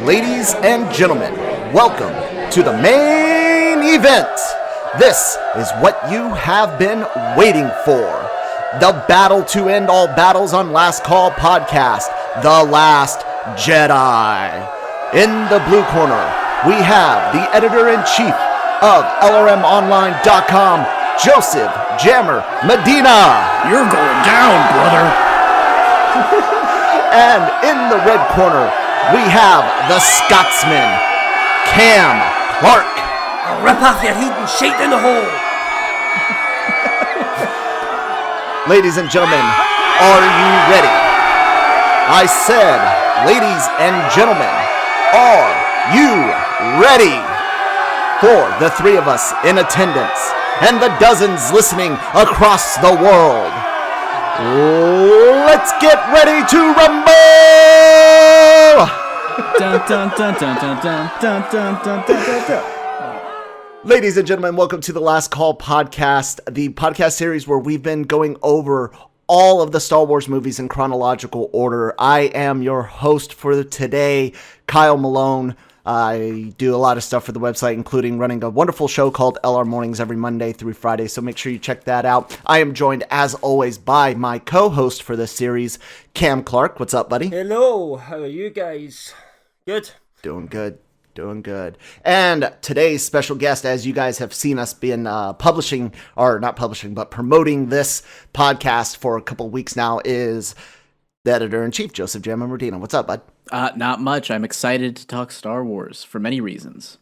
Ladies and gentlemen, welcome to the main event. This is what you have been waiting for. The battle to end all battles on Last Call Podcast, The Last Jedi. In the blue corner, we have the editor-in-chief of LRMonline.com, Joseph Jammer Medina. You're going down, brother. And in the red corner, we have the Scotsman, Cam Clark. I'll rip off your head and shake in the hole. Ladies and gentlemen, are you ready? I said, ladies and gentlemen, are you ready? For the three of us in attendance and the dozens listening across the world, let's get ready to rumble! Dun, dun, dun, dun, dun, dun, dun, dun, dun, dun, dun. Ladies and gentlemen, welcome to the Last Call Podcast, the podcast series where we've been going over all of the Star Wars movies in chronological order. I am your host for today, Kyle Malone. I do a lot of stuff for the website, including running a wonderful show called LR Mornings every Monday through Friday, so make sure you check that out. I am joined, as always, by my co-host for this series, Cam Clark. What's up, buddy? Hello, how are you guys? Good? Doing good. Doing good. And today's special guest, as you guys have seen us been promoting this podcast for a couple weeks now, is the editor-in-chief, Joseph Jammer Medina. What's up, bud? Not much. I'm excited to talk Star Wars for many reasons.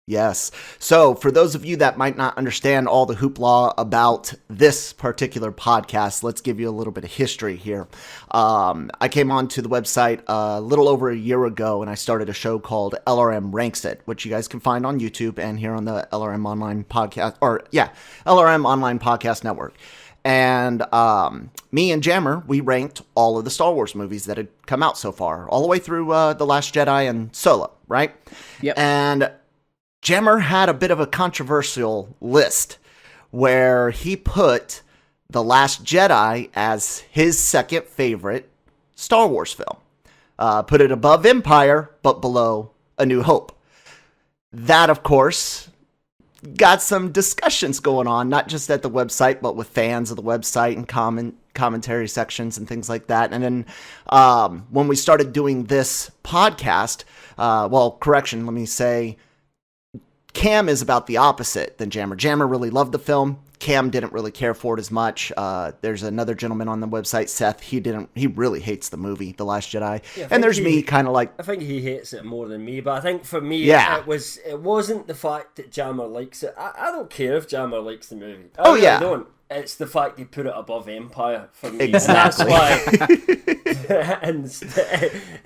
Yes. So for those of you that might not understand all the hoopla about this particular podcast, let's give you a little bit of history here. I came onto the website a little over a year ago, and I started a show called LRM Ranks It, which you guys can find on YouTube and here on the LRM Online Podcast, LRM Online Podcast Network. And me and Jammer, we ranked all of the Star Wars movies that had come out so far, all the way through The Last Jedi and Solo, right? Yep. And Jammer had a bit of a controversial list where he put The Last Jedi as his second favorite Star Wars film. Put it above Empire, but below A New Hope. That, of course, got some discussions going on, not just at the website, but with fans of the website and commentary sections and things like that. And then when we started doing this podcast, let me say, Cam is about the opposite than Jammer. Jammer really loved the film. Cam didn't really care for it as much. There's another gentleman on the website, Seth. He really hates the movie, The Last Jedi. Yeah, and there's me, kind of like. I think he hates it more than me, but I think for me, yeah, it wasn't the fact that Jammer likes it. I don't care if Jammer likes the movie. I really don't. It's the fact he put it above Empire for me. Exactly. And that's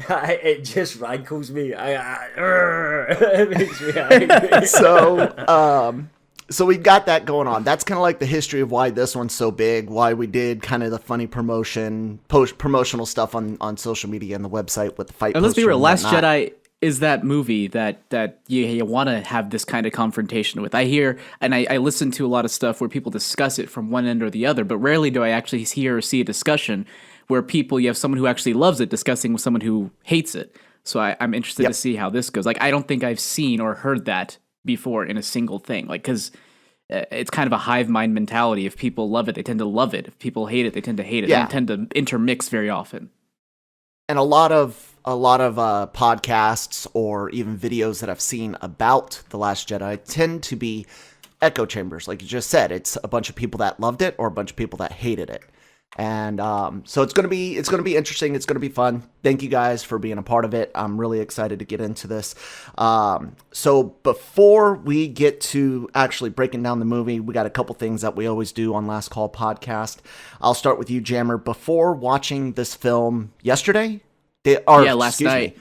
why. And it just rankles me. It makes me angry. So we've got that going on. That's kind of like the history of why this one's so big, why we did kind of the funny promotional stuff on social media and the website with the fight. And let's be real, Last Jedi is that movie that you want to have this kind of confrontation with. I hear and I listen to a lot of stuff where people discuss it from one end or the other, but rarely do I actually hear or see a discussion where you have someone who actually loves it discussing with someone who hates it. So I'm interested to see how this goes. Like, I don't think I've seen or heard that before in a single thing. Like, because it's kind of a hive mind mentality. If people love it, they tend to love it. If people hate it, they tend to hate it. Yeah. They tend to intermix very often. And a lot of podcasts or even videos that I've seen about The Last Jedi tend to be echo chambers. Like you just said, it's a bunch of people that loved it or a bunch of people that hated it. And so it's gonna be interesting. It's gonna be fun. Thank you guys for being a part of it. I'm really excited to get into this. So before we get to actually breaking down the movie, we got a couple things that we always do on Last Call Podcast. I'll start with you, Jammer. Before watching this film yesterday, last night.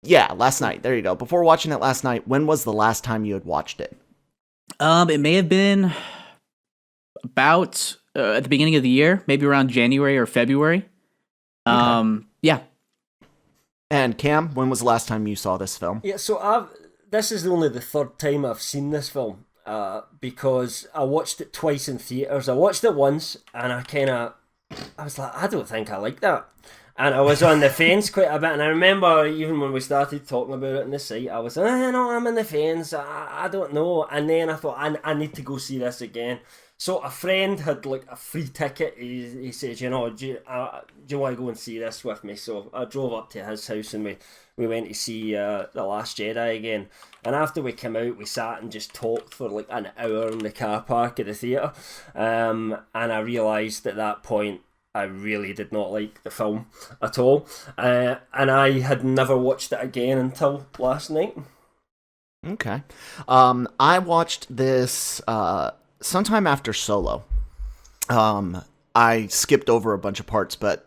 Yeah, last night. There you go. Before watching it last night, when was the last time you had watched it? It may have been about at the beginning of the year, maybe around January or February. Okay. Yeah. And Cam, when was the last time you saw this film? Yeah, so this is only the third time I've seen this film because I watched it twice in theaters. I watched it once and I was like, I don't think I like that. And I was on the fence quite a bit, and I remember even when we started talking about it on the site, I was, no, I'm in the fence, I don't know. And then I thought, I need to go see this again. So a friend had like a free ticket. He said, do you want to go and see this with me? So I drove up to his house and we went to see The Last Jedi again. And after we came out, we sat and just talked for like an hour in the car park at the theatre. And I realised at that point, I really did not like the film at all. And I had never watched it again until last night. Okay. I watched this sometime after Solo. I skipped over a bunch of parts, but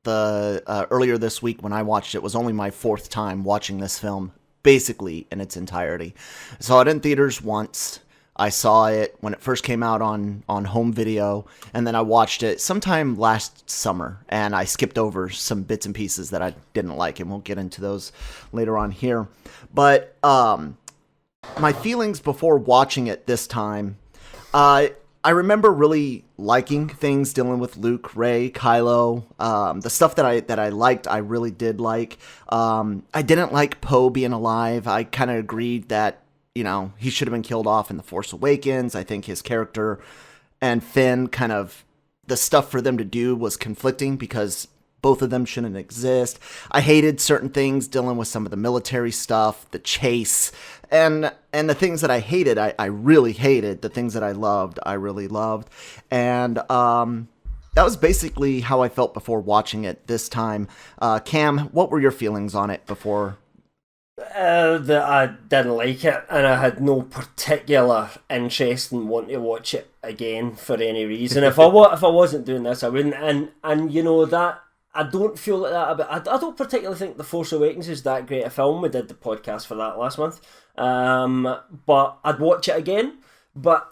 the earlier this week when I watched it was only my fourth time watching this film, basically in its entirety. I saw it in theaters once. I saw it when it first came out on home video, and then I watched it sometime last summer, and I skipped over some bits and pieces that I didn't like, and we'll get into those later on here. But my feelings before watching it this time, I remember really liking things dealing with Luke, Rey, Kylo. The stuff that I liked, I really did like. I didn't like Poe being alive. I kind of agreed that, he should have been killed off in The Force Awakens. I think his character and Finn kind of, the stuff for them to do was conflicting because both of them shouldn't exist. I hated certain things dealing with some of the military stuff, the chase, and the things that I hated, I really hated. The things that I loved, I really loved. And that was basically how I felt before watching it this time. Cam, what were your feelings on it before? That I didn't like it, and I had no particular interest in wanting to watch it again for any reason. If I wasn't doing this, I wouldn't. And that I don't feel like that about. I don't particularly think The Force Awakens is that great a film. We did the podcast for that last month, but I'd watch it again. But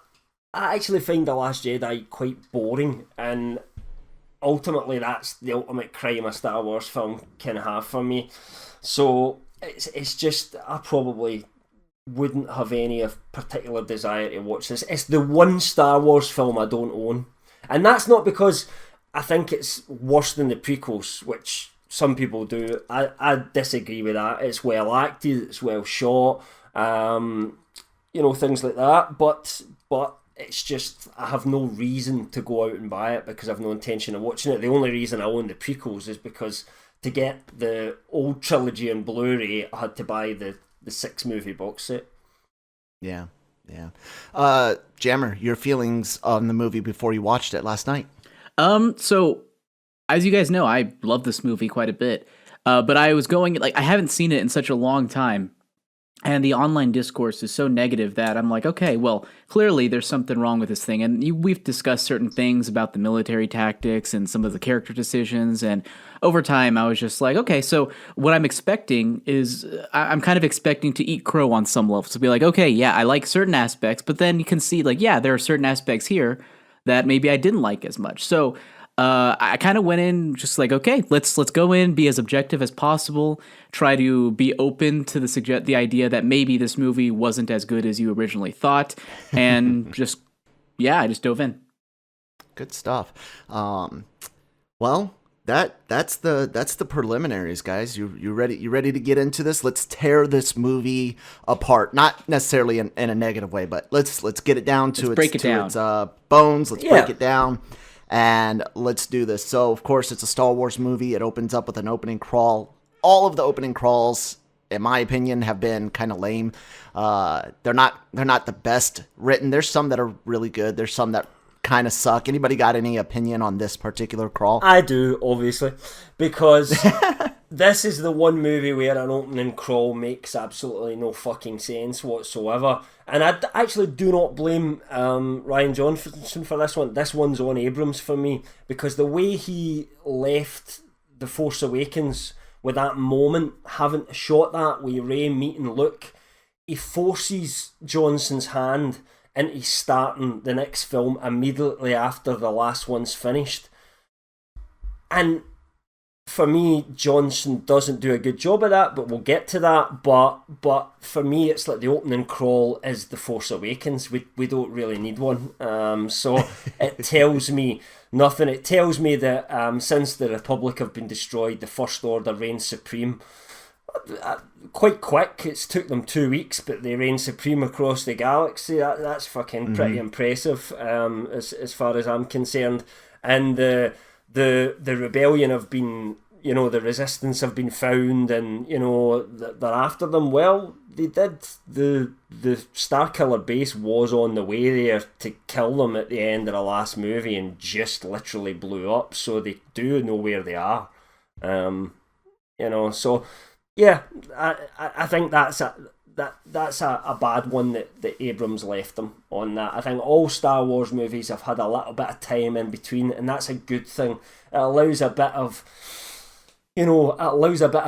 I actually find The Last Jedi quite boring, and ultimately that's the ultimate crime a Star Wars film can have for me. So it's just, I probably wouldn't have any particular desire to watch this. It's the one Star Wars film I don't own, and that's not because I think it's worse than the prequels, which some people do. I disagree with that. It's well acted, it's well shot, things like that. But it's just, I have no reason to go out and buy it because I've no intention of watching it. The only reason I own the prequels is because to get the old trilogy on Blu-ray, I had to buy the 6-movie box set. Yeah. Jammer, your feelings on the movie before you watched it last night? So as you guys know, I love this movie quite a bit. But I was going, I haven't seen it in such a long time. And the online discourse is so negative that I'm like, okay, well, clearly there's something wrong with this thing. And we've discussed certain things about the military tactics and some of the character decisions. And over time, I was just like, okay, so what I'm expecting is I'm kind of expecting to eat crow on some level. So be like, okay, yeah, I like certain aspects. But then you can see there are certain aspects here that maybe I didn't like as much. So I kind of went in just like, okay, let's go in, be as objective as possible, try to be open to the idea that maybe this movie wasn't as good as you originally thought, and I just dove in. Good stuff. Well, that's the preliminaries, guys. You ready to get into this? Let's tear this movie apart. Not necessarily in a negative way, but let's get it down to its bones. Let's break it down. And let's do this. So, of course, it's a Star Wars movie. It opens up with an opening crawl. All of the opening crawls, in my opinion, have been kind of lame. They're not the best written. There's some that are really good. There's some that kind of suck. Anybody got any opinion on this particular crawl? I do, obviously, because this is the one movie where an opening crawl makes absolutely no fucking sense whatsoever. And I actually do not blame Rian Johnson for this one. This one's on Abrams for me, because the way he left The Force Awakens with that moment, having shot that with Rey meeting Luke, he forces Johnson's hand into starting the next film immediately after the last one's finished. And for me, Johnson doesn't do a good job of that, but we'll get to that. But for me, it's like the opening crawl is The Force Awakens. We don't really need one. So it tells me nothing. It tells me that since the Republic have been destroyed, the First Order reigns supreme. Quite quick. It's took them 2 weeks, but they reign supreme across the galaxy. That's fucking pretty impressive, as far as I'm concerned. And the rebellion have been, the resistance have been found, and they're after them. Well, they did. The Starkiller base was on the way there to kill them at the end of the last movie, and just literally blew up. So they do know where they are. So. Yeah, I think that's a bad one that Abrams left them on that. I think all Star Wars movies have had a little bit of time in between, and that's a good thing. It allows a bit of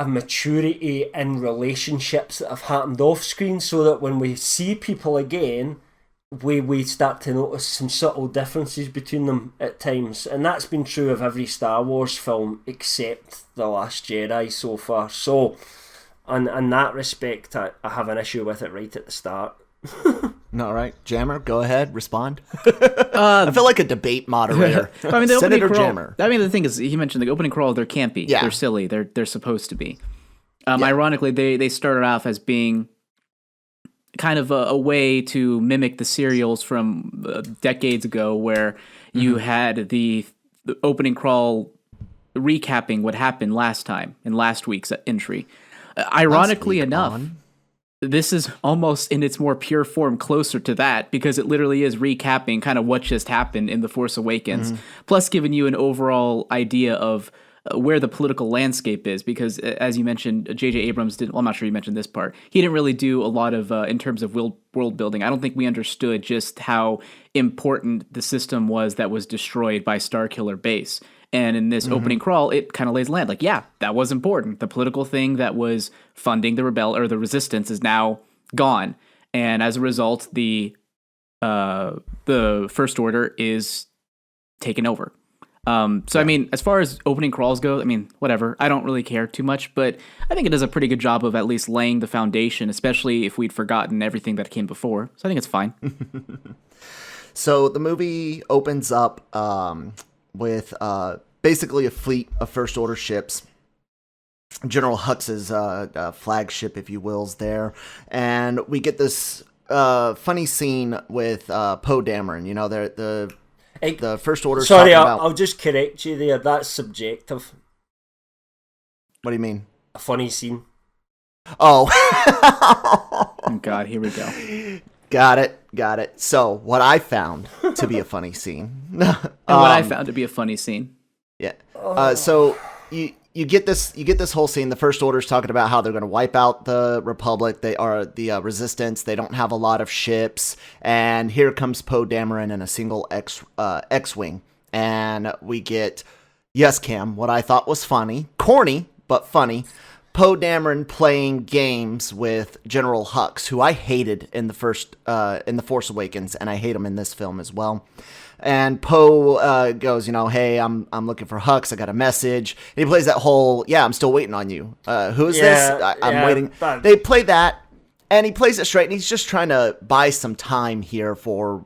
maturity in relationships that have happened off screen, so that when we see people again, we start to notice some subtle differences between them at times. And that's been true of every Star Wars film except The Last Jedi so far. So, in that respect, I have an issue with it right at the start. All right, Jammer, go ahead, respond. I feel like a debate moderator. I mean, the Senator crawl, Jammer. I mean, the thing is, he mentioned the opening crawl. They're campy. Yeah. They're silly. They're supposed to be. Ironically, they started off as being kind of a way to mimic the serials from decades ago, where you had the opening crawl recapping what happened last time in last week's entry. Ironically enough, this is almost in its more pure form closer to that, because it literally is recapping kind of what just happened in The Force Awakens, plus giving you an overall idea of where the political landscape is, because as you mentioned, J.J. Abrams didn't, well, I'm not sure you mentioned this part, he didn't really do a lot of, in terms of world building. I don't think we understood just how important the system was that was destroyed by Starkiller Base. And in this opening crawl, it kind of lays land. Like, yeah, that was important. The political thing that was funding the the resistance is now gone. And as a result, the First Order is taken over. I mean, as far as opening crawls go, I mean, whatever. I don't really care too much, but I think it does a pretty good job of at least laying the foundation, especially if we'd forgotten everything that came before. So I think it's fine. So the movie opens up with basically a fleet of First Order ships. General Hux's flagship, if you will, is there. And we get this funny scene with Poe Dameron. The First Order. Sorry, I'll just correct you there. That's subjective. What do you mean? A funny scene. Oh. Oh God, here we go. Got it. So, what I found to be a funny scene. And what I found to be a funny scene. Yeah. So you get this whole scene. The First Order's talking about how they're going to wipe out the Republic. They are the Resistance. They don't have a lot of ships. And here comes Poe Dameron in a single X-wing, and we get, yes, Cam, what I thought was funny, corny but funny. Poe Dameron playing games with General Hux, who I hated in the Force Awakens, and I hate him in this film as well. And Poe goes, hey, I'm looking for Hux. I got a message. And he plays that whole, I'm still waiting on you. Who is this? I'm waiting. They play that, and he plays it straight, and he's just trying to buy some time here for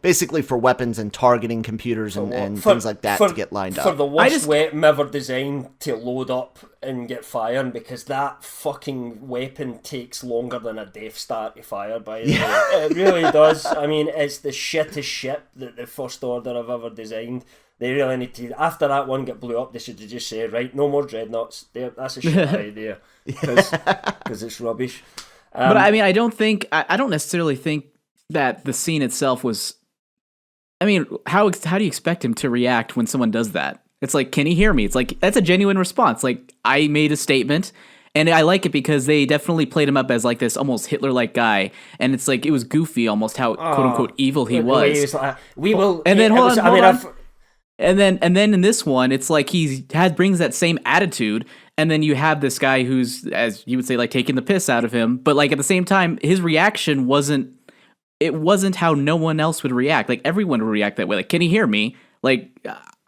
basically for weapons and targeting computers and things like that to get lined up. For the worst weapon ever designed to load up and get firing, because that fucking weapon takes longer than a Death Star to fire, by the way. It really does. I mean, it's the shittest ship that the First Order have ever designed. They really need to, after that one get blew up, they should have just said, right, no more dreadnoughts. That's a shit idea, because it's rubbish. But I mean, I don't necessarily think that the scene itself was, I mean, how do you expect him to react when someone does that? It's like, can he hear me? It's like, that's a genuine response. Like, I made a statement, and I like it because they definitely played him up as like this almost Hitler-like guy, and it's like, it was goofy almost how quote-unquote evil he was. He was like, we will... And then, hold on. And then in this one, it's like brings that same attitude, and then you have this guy who's, as you would say, like taking the piss out of him, but like at the same time, his reaction wasn't how no one else would react. Like everyone would react that way. Like, can he hear me? Like,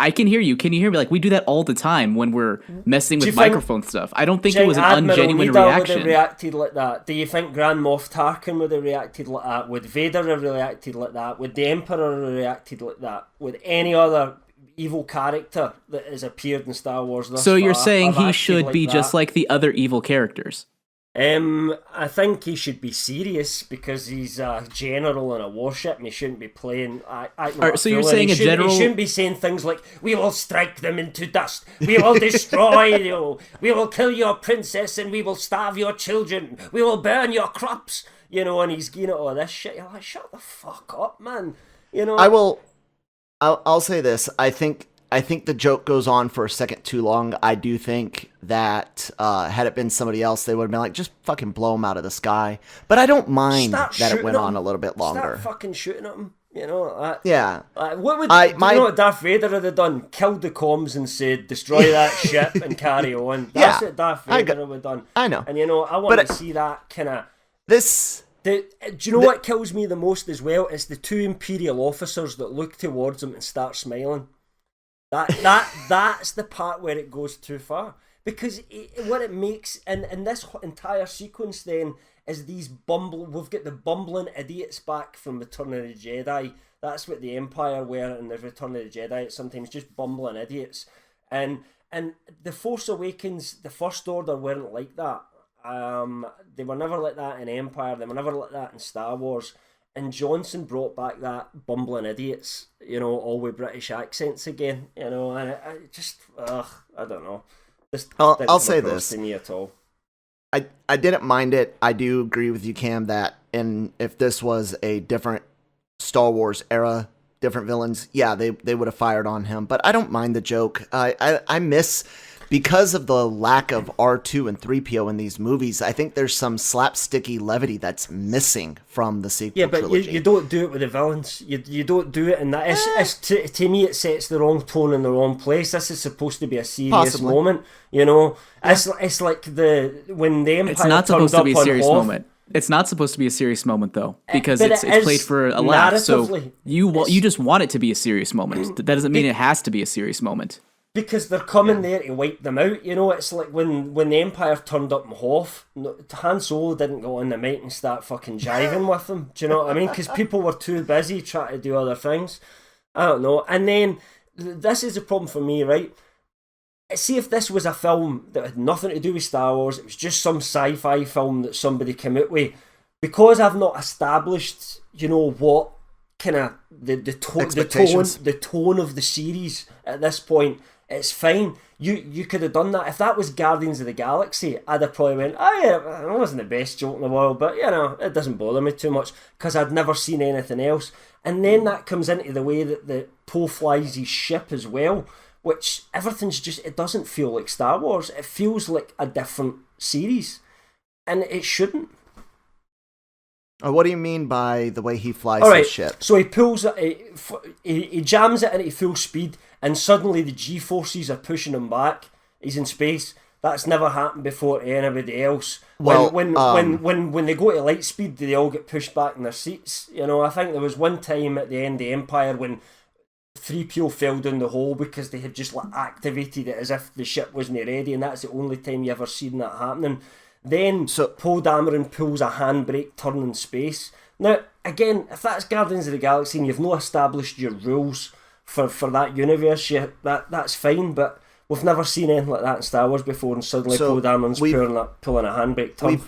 I can hear you. Can you hear me? Like, we do that all the time when we're messing with you think microphone stuff. I don't think it was an Admiral ungenuine Leader reaction. would have reacted like that? Do you think Grand Moff Tarkin would have reacted like that? Would Vader have reacted like that? Would the Emperor have reacted like that? Would any other evil character that has appeared in Star Wars thus So you're far saying have he acted should like be that? just like the other evil characters? I think he should be serious because he's a general on a warship and he shouldn't be playing. So you're saying a general? He shouldn't be saying things like, "We will strike them into dust. We will destroy you. We will kill your princess and we will starve your children. We will burn your crops." You know, and he's all this shit. You're like, shut the fuck up, man. You know. I'll say this. I think the joke goes on for a second too long. I do think that had it been somebody else, they would have been like, just fucking blow him out of the sky. But I don't mind that it went on a little bit longer. Start fucking shooting at him. You know. Yeah. What would you know what Darth Vader would have done? Killed the comms and said, "Destroy that ship and carry on." That's what Darth Vader would have done. I know. And I want to see that kind of. Do you know what kills me the most as well? It's the two Imperial officers that look towards him and start smiling. That's the part where it goes too far. Because what it makes, and this entire sequence then, is we've got the bumbling idiots back from Return of the Jedi. That's what the Empire were in the Return of the Jedi. It's sometimes just bumbling idiots. And the Force Awakens, the First Order weren't like that. They were never like that in Empire. They were never like that in Star Wars. And Johnson brought back that bumbling idiots, all with British accents again, and I just, I don't know. I'll say this. To me at all. I didn't mind it. I do agree with you, Cam, that if this was a different Star Wars era, different villains, yeah, they would have fired on him. But I don't mind the joke. I miss... Because of the lack of R2 and 3PO in these movies, I think there's some slapsticky levity that's missing from the sequel trilogy. You don't do it with the villains. You don't do it in that. To me, it sets the wrong tone in the wrong place. This is supposed to be a serious moment. It's like when the Empire It's not supposed to be a serious Hoth, moment. It's not supposed to be a serious moment though, because it's played for a laugh. So you just want it to be a serious moment. That doesn't mean it has to be a serious moment. Because they're coming there to wipe them out. It's like when the Empire turned up in Hoth, Han Solo didn't go on the mic and start fucking jiving with them. Do you know what I mean? Because people were too busy trying to do other things. I don't know. And then, this is the problem for me, right? See if this was a film that had nothing to do with Star Wars, it was just some sci-fi film that somebody came out with. Because I've not established, what kind of the tone of the series at this point, it's fine. You could have done that. If that was Guardians of the Galaxy, I'd have probably went, oh yeah, it wasn't the best joke in the world, but it doesn't bother me too much because I'd never seen anything else. And then that comes into the way that the Poe flies his ship as well, which it doesn't feel like Star Wars. It feels like a different series, and it shouldn't. What do you mean by the way he flies his ship? So he pulls it, he jams it into full speed, and suddenly the G-forces are pushing him back. He's in space. That's never happened before to anybody else. Well, when they go to light speed, they all get pushed back in their seats. I think there was one time at the end of Empire when 3PO fell down the hole because they had just activated it as if the ship wasn't ready, and that's the only time you ever seen that happening. Then Poe Dameron pulls a handbrake turn in space. Now, again, if that's Guardians of the Galaxy and you've not established your rules for that universe yet, that's fine, but we've never seen anything like that in Star Wars before, and suddenly Poe Dameron's pulling a handbrake turn.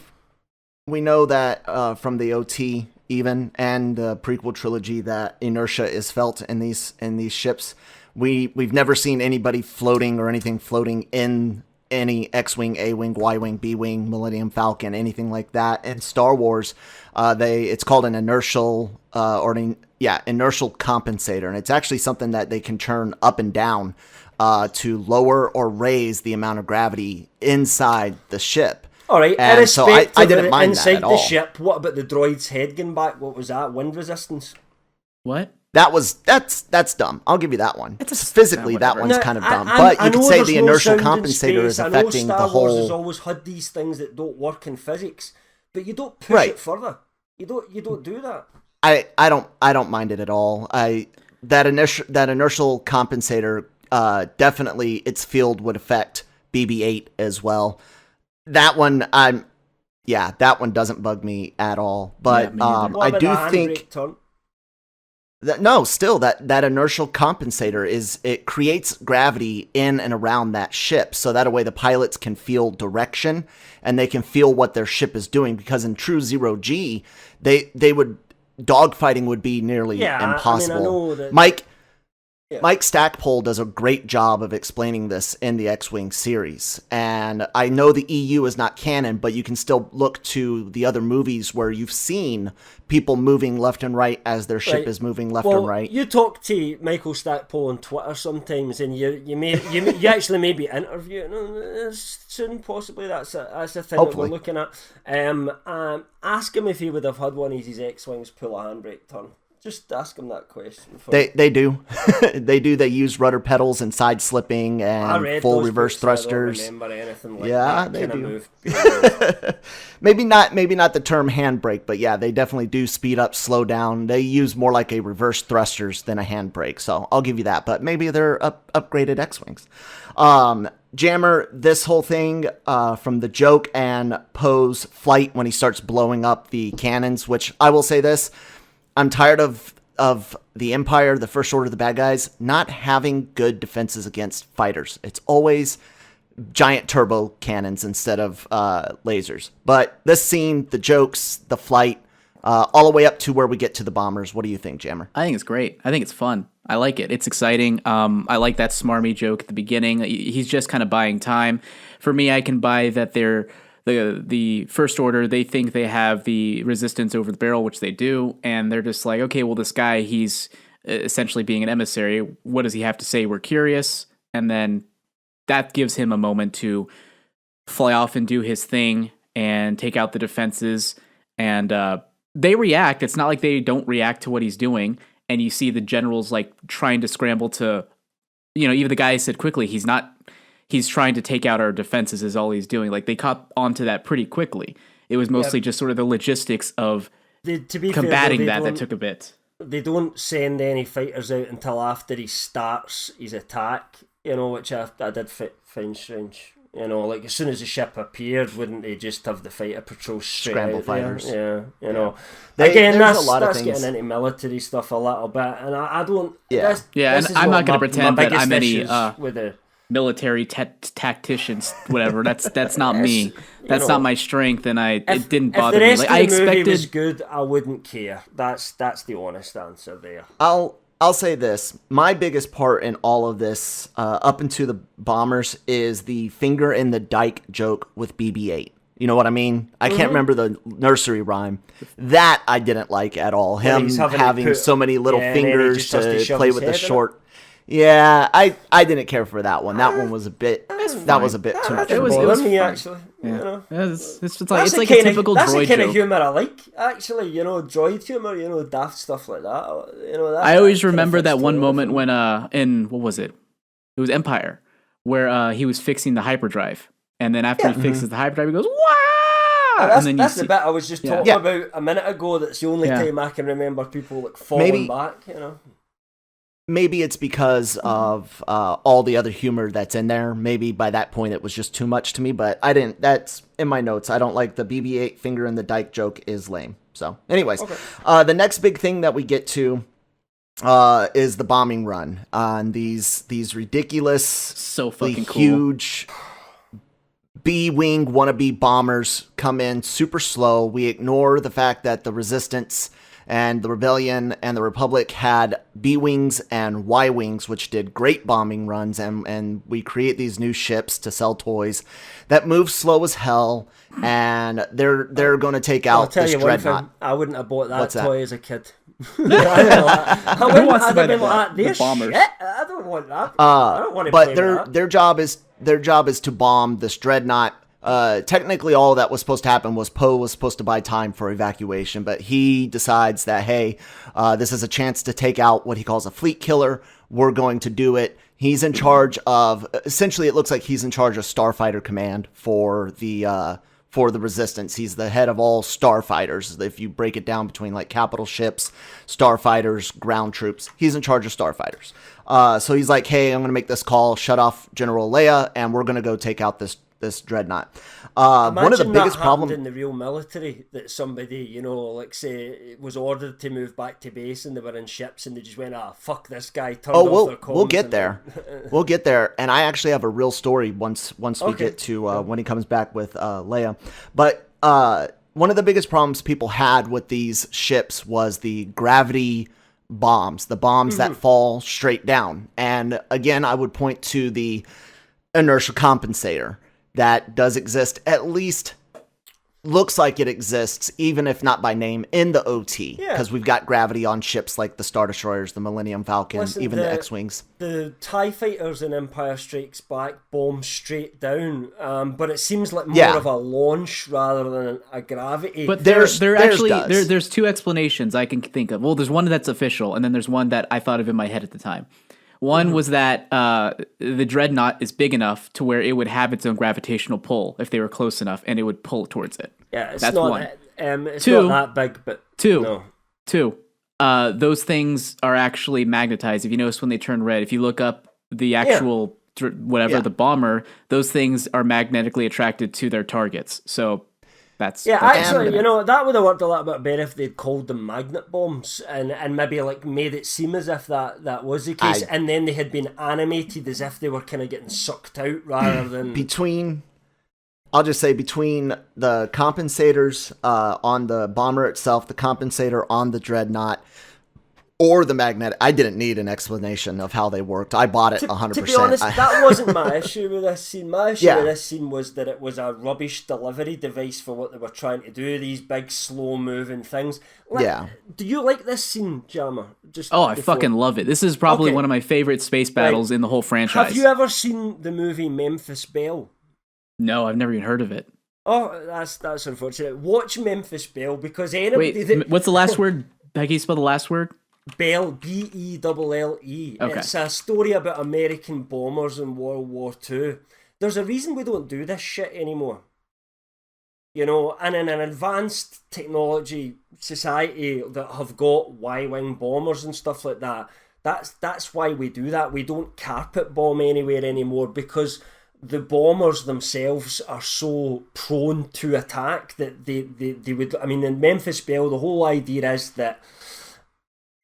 We know that from the OT even and the prequel trilogy that inertia is felt in these ships. We've never seen anybody floating or anything floating in any X-Wing, A-Wing, Y-Wing, B-Wing, Millennium Falcon, anything like that. In Star Wars, it's called an inertial compensator, and it's actually something that they can turn up and down to lower or raise the amount of gravity inside the ship. All right, and so I didn't mind that inside at the all. ship. What about the droid's head going back? What was that? Wind resistance? What? That's dumb. I'll give you that one. Physically, that one's kind of dumb. But you could say the inertial compensator is affecting the whole. Star Wars has always had these things that don't work in physics, but you don't push it further. You don't do that. I don't mind it at all. That inertial compensator definitely its field would affect BB-8 as well. That one, that one doesn't bug me at all. But I do think that inertial compensator it creates gravity in and around that ship, so that way the pilots can feel direction and they can feel what their ship is doing. Because in true zero G, dogfighting would be nearly impossible. I know that, Mike Stackpole does a great job of explaining this in the X-Wing series. And I know the EU is not canon, but you can still look to the other movies where you've seen people moving left and right as their ship is moving left and right. You talk to Michael Stackpole on Twitter sometimes, and you actually maybe interview soon, possibly. That's a thing Hopefully. that we're looking at. Ask him if he would have had one of his X-Wings pull a handbrake turn. Just ask him that question. They do. They do. They use rudder pedals and side slipping and full reverse thrusters. I don't remember anything like that they do. Move. Maybe not the term handbrake, but yeah, they definitely do speed up, slow down. They use more like a reverse thrusters than a handbrake, so I'll give you that. But maybe they're upgraded X-Wings. Jammer, this whole thing from the joke and Poe's flight when he starts blowing up the cannons, which I will say this. I'm tired of the Empire, the First Order, the bad guys, not having good defenses against fighters. It's always giant turbo cannons instead of lasers. But this scene, the jokes, the flight, all the way up to where we get to the bombers. What do you think, Jammer? I think it's great. I think it's fun. I like it. It's exciting. I like that smarmy joke at the beginning. He's just kind of buying time. For me, I can buy that they're... The First Order, they think they have the resistance over the barrel, which they do, and they're just like, okay, well, this guy, he's essentially being an emissary. What does he have to say? We're curious. And then that gives him a moment to fly off and do his thing and take out the defenses. And they react. It's not like they don't react to what he's doing. And you see the generals like trying to scramble to, even the guy said quickly, he's trying to take out our defenses is all he's doing. Like, they caught onto that pretty quickly. It was mostly just sort of the logistics of combating that took a bit. They don't send any fighters out until after he starts his attack, which I did find strange. Like as soon as the ship appeared, wouldn't they just have the fighter patrol scramble fighters? There? Yeah, Again, that's a lot of that's things. getting into military stuff a little bit, and I don't. Yeah, this and I'm not going to pretend that I'm any with the military tacticians, whatever. That's not me. That's not my strength, and it didn't bother me. Like, I expected. Movie was good, I wouldn't care. That's the honest answer there. I'll say this. My biggest part in all of this, up into the bombers, is the finger in the dike joke with BB-8. You know what I mean? I can't remember the nursery rhyme. That I didn't like at all. Him having so many little fingers to play with the short. Yeah, I didn't care for that one. That one was a bit. That was a bit too much. It was me fun. Actually. It's like a typical droid joke. That's the kind of humor I like. Actually, droid humor. Daft stuff like that. I always remember that one moment when in what was it? It was Empire, where he was fixing the hyperdrive, and then after he fixes the hyperdrive, he goes wow. That's the bit I was just talking about a minute ago. That's the only time I can remember people like falling back. Maybe it's because of all the other humor that's in there. Maybe by that point it was just too much to me, but I didn't. That's in my notes. I don't like the BB-8 finger in the dike joke is lame. So anyways, the next big thing that we get to is the bombing run on these ridiculous, so fucking cool, huge B-wing wannabe bombers come in super slow. We ignore the fact that the Resistance and the Rebellion and the Republic had B-Wings and Y-Wings, which did great bombing runs, and we create these new ships to sell toys that move slow as hell, and they're going to take out this dreadnought. I wouldn't have bought that toy as a kid. Who wants to buy the bombers? I don't want that. I don't want to play with that. Their job is to bomb this dreadnought. Technically, all that was supposed to happen was Poe was supposed to buy time for evacuation, but he decides that, hey, this is a chance to take out what he calls a fleet killer. We're going to do it. He's in charge of, essentially, it looks like he's in charge of Starfighter Command for the Resistance. He's the head of all starfighters. If you break it down between like capital ships, starfighters, ground troops, he's in charge of starfighters. So he's like, hey, I'm going to make this call, shut off General Leia, and we're going to go take out this dreadnought. One of the biggest problems in the real military, that somebody, like say, was ordered to move back to base and they were in ships and they just went, fuck this guy, turned off their comms. We'll get there. We'll get there. And I actually have a real story once we get to when he comes back with Leia. But one of the biggest problems people had with these ships was the gravity bombs, the bombs that fall straight down. And again, I would point to the inertial compensator that does exist, at least looks like it exists, even if not by name, in the OT. Because we've got gravity on ships like the Star Destroyers, the Millennium Falcon, even the X-Wings. The TIE fighters in Empire Strikes Back bomb straight down, but it seems like more of a launch rather than a gravity. But there's two explanations I can think of. Well, there's one that's official, and then there's one that I thought of in my head at the time. One was that the dreadnought is big enough to where it would have its own gravitational pull if they were close enough, and it would pull towards it. Yeah, that's not one. It's not that big, but two. Those things are actually magnetized. If you notice when they turn red, if you look up the actual the bomber, those things are magnetically attracted to their targets. So. Actually, that would have worked a little bit better if they'd called them magnet bombs and maybe made it seem as if that was the case, and then they had been animated as if they were kind of getting sucked out rather than between the compensators on the bomber itself, the compensator on the dreadnought, or the magnetic. I didn't need an explanation of how they worked. I bought it 100%. To be honest, that wasn't my issue with this scene. My issue with this scene was that it was a rubbish delivery device for what they were trying to do, these big, slow-moving things. Do you like this scene, Jammer? I fucking love it. This is probably one of my favorite space battles in the whole franchise. Have you ever seen the movie Memphis Belle? No, I've never even heard of it. Oh, that's unfortunate. Watch Memphis Belle, because anybody... Wait, what's the last word? How can you spell the last word? Belle, Belle. Okay. It's a story about American bombers in World War II. There's a reason we don't do this shit anymore. And in an advanced technology society that have got Y-wing bombers and stuff like that, that's why we do that. We don't carpet bomb anywhere anymore, because the bombers themselves are so prone to attack that they would... I mean, in Memphis Belle, the whole idea is that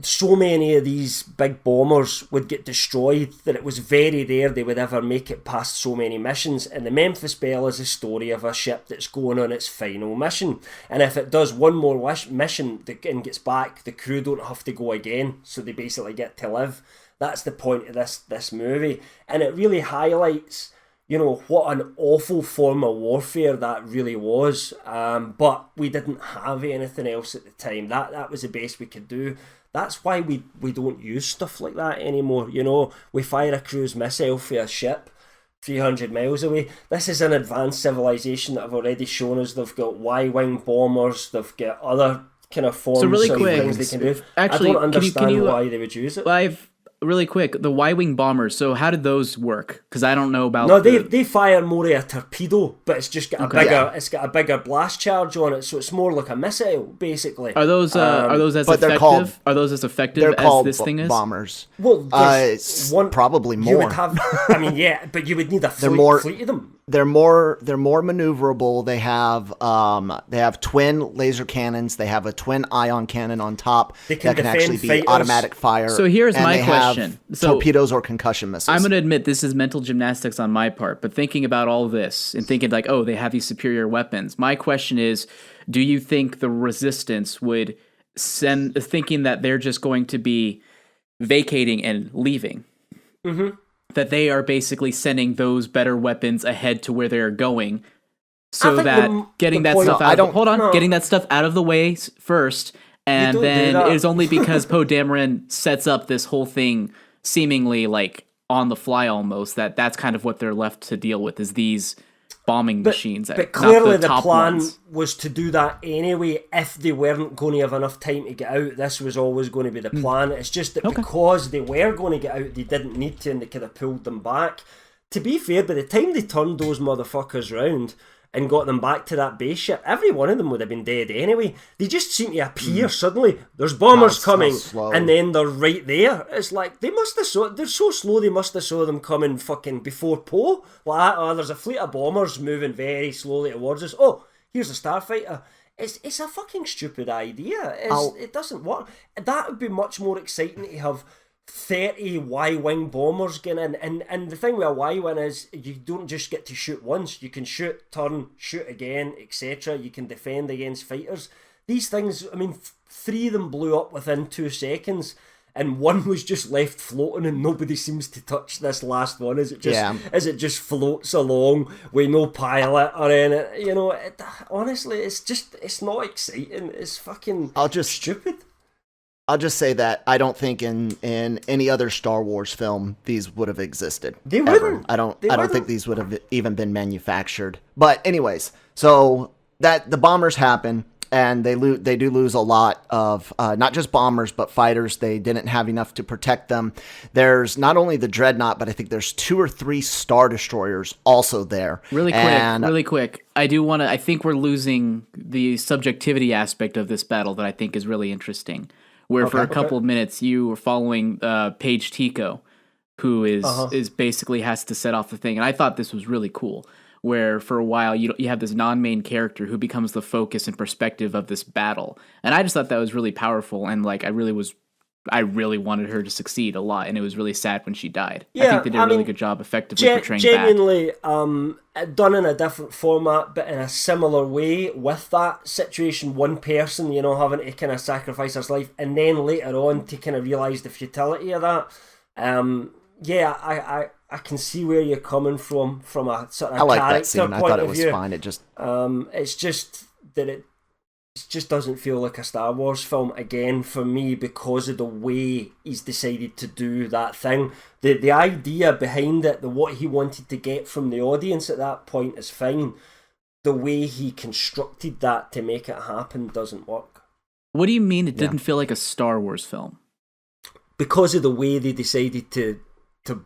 so many of these big bombers would get destroyed that it was very rare they would ever make it past so many missions. And the Memphis Belle is a story of a ship that's going on its final mission. And if it does one more mission and gets back, the crew don't have to go again. So they basically get to live. That's the point of this movie. And it really highlights, what an awful form of warfare that really was. But we didn't have anything else at the time. That was the best we could do. That's why we don't use stuff like that anymore. We fire a cruise missile for a ship 300 miles away. This is an advanced civilization that have already shown us they've got Y-wing bombers, they've got other kind of forms of things they can do. Actually, I don't understand why they would use it. Really quick, the Y-wing bombers, so how did those work? Because I don't know about... No, they fire more of a torpedo, but it's just got it's got a bigger blast charge on it, so it's more like a missile, basically. Are those as effective? Are those as effective as this thing is? Bombers. Well, it's probably more. You would have, but you would need a fleet of them. They're more maneuverable. They have twin laser cannons. They have a twin ion cannon on top that can actually be fighters. Automatic fire. So here's my question: torpedoes or concussion missiles. I'm going to admit this is mental gymnastics on my part, but thinking about all this and thinking like, oh, they have these superior weapons. My question is, do you think the Resistance would thinking that they're just going to be vacating and leaving? Mm-hmm. That they are basically sending those better weapons ahead to where they're going, so that getting that stuff out. Getting that stuff out of the way first, and then it is only because Poe Dameron sets up this whole thing seemingly like on the fly almost that's kind of what they're left to deal with is these bombing machines. But clearly the plan was to do that anyway if they weren't going to have enough time to get out. This was always going to be the plan. It's just that because they were going to get out, they didn't need to, and they could have pulled them back. To be fair, by the time they turned those motherfuckers round, and got them back to that base ship, every one of them would have been dead anyway. They just seem to appear suddenly. There's bombers coming, and then they're right there. It's like, they're so slow, they must have saw them coming fucking before Poe. Like, oh, there's a fleet of bombers moving very slowly towards us. Oh, here's a starfighter. It's a fucking stupid idea. It doesn't work. That would be much more exciting to have 30 Y-wing bombers getting in. And the thing with a Y-wing is you don't just get to shoot once. You can shoot, turn, shoot again, etc. You can defend against fighters. These things, I mean, 3 of them blew up within 2 seconds. And one was just left floating, and nobody seems to touch this last one as it just floats along with no pilot or anything. You know, honestly, it's not exciting. It's fucking stupid. I'll just say that I don't think in any other Star Wars film these would have existed. They wouldn't. I don't think these would have even been manufactured. But anyways, so that the bombers happen. And they do lose a lot of not just bombers, but fighters. They didn't have enough to protect them. There's not only the Dreadnought, but I think there's 2 or 3 Star Destroyers also there. Really quick. I think we're losing the subjectivity aspect of this battle that I think is really interesting. Where for a couple of minutes you were following Paige Tico, who is basically has to set off the thing. And I thought this was really cool. Where for a while you have this non-main character who becomes the focus and perspective of this battle, and I just thought that was really powerful, and like I really wanted her to succeed a lot, and it was really sad when she died. Yeah, I think they did a really good job effectively portraying genuinely done in a different format, but in a similar way with that situation. One person, you know, having to kind of sacrifice his life, and then later on to kind of realise the futility of that. I can see where you're coming from a sort of I like character that scene. point I thought it of was view. fine. It just it's just that it just doesn't feel like a Star Wars film again for me because of the way he's decided to do that thing. The idea behind it, what he wanted to get from the audience at that point is fine. The way he constructed that to make it happen doesn't work. What do you mean it didn't feel like a Star Wars film? Because of the way they decided to